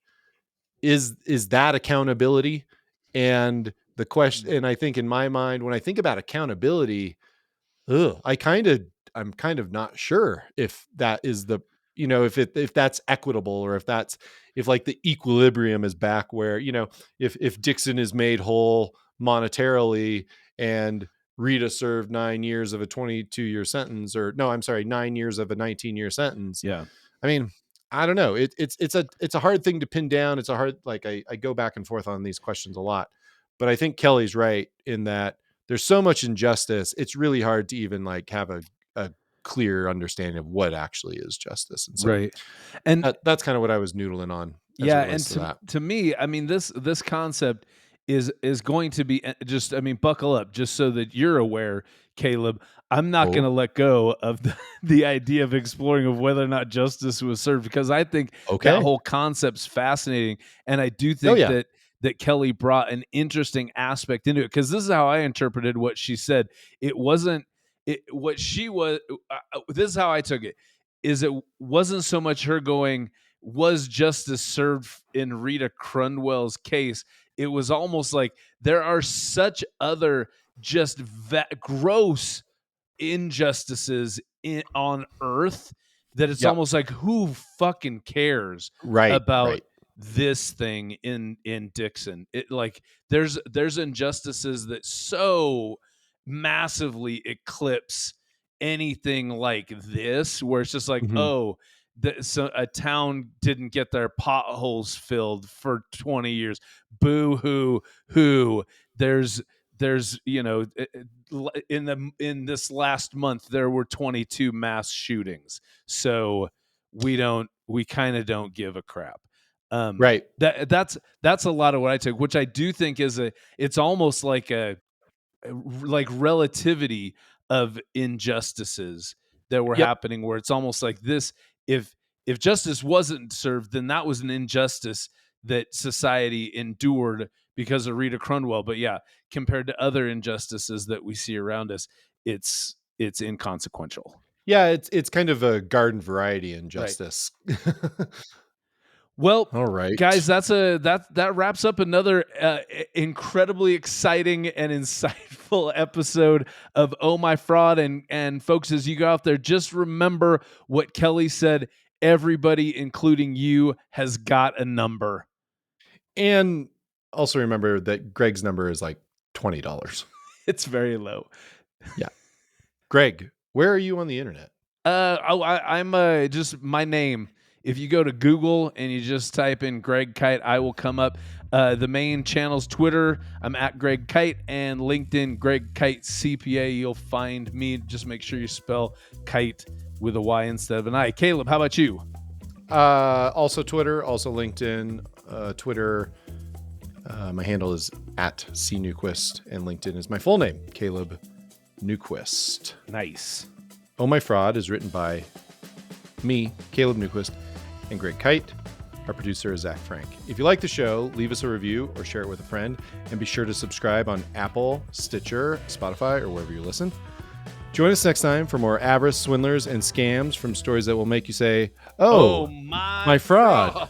Is that accountability? And the question, and I think in my mind, when I think about accountability, I'm kind of not sure if that is if that's equitable, or if like the equilibrium is back where, if Dixon is made whole monetarily and Rita served 9 years of a 22-year sentence, or no, I'm sorry, 9 years of a 19-year sentence. Yeah. I mean, I don't know. It's a hard thing to pin down. It's a hard, like, I go back and forth on these questions a lot, but I think Kelly's right in that there's so much injustice. It's really hard to even like have a clear understanding of what actually is justice. And so right. And that's kind of what I was noodling on. Yeah. And to me, I mean, this concept is going to be just, I mean, buckle up just so that you're aware, Caleb. I'm not going to let go of the idea of exploring of whether or not justice was served, because I think that whole concept's fascinating. And I do think that Kelly brought an interesting aspect into it, because this is how I interpreted what she said. It wasn't what she was. This is how I took it. Is it wasn't so much her going, was justice served in Rita Crundwell's case? It was almost like there are such other just gross injustices on earth that it's almost like, who fucking cares about this thing in Dixon? It like there's injustices that so massively eclipse anything like this, where it's just like, so a town didn't get their potholes filled for 20 years. Boo hoo. There's in this last month there were 22 mass shootings. So we kind of don't give a crap. That's a lot of what I took, which I do think is it's almost like like relativity of injustices that were happening, where it's almost like this, if justice wasn't served, then that was an injustice that society endured because of Rita Crundwell. But yeah, compared to other injustices that we see around us, it's inconsequential. Yeah, it's kind of a garden variety injustice. Right. Well, all right, guys, that wraps up another incredibly exciting and insightful episode of Oh My Fraud. And folks, as you go out there, just remember what Kelly said. Everybody, including you, has got a number. And also remember that Greg's number is like $20. It's very low. Yeah. Greg, where are you on the internet? I'm just my name If you go to Google and you just type in Greg Kite, I will come up. The main channel's Twitter, I'm at Greg Kite, and LinkedIn, Greg Kite CPA. You'll find me. Just make sure you spell kite with a Y instead of an I. Caleb, how about you? Also Twitter, also LinkedIn, Twitter. My handle is at @CNewquist, and LinkedIn is my full name, Caleb Newquist. Nice. Oh My Fraud is written by me, Caleb Newquist, and Greg Kite. Our producer is Zach Frank. If you like the show, leave us a review or share it with a friend, and be sure to subscribe on Apple, Stitcher, Spotify, or wherever you listen. Join us next time for more avarice, swindlers, and scams from stories that will make you say, oh my fraud.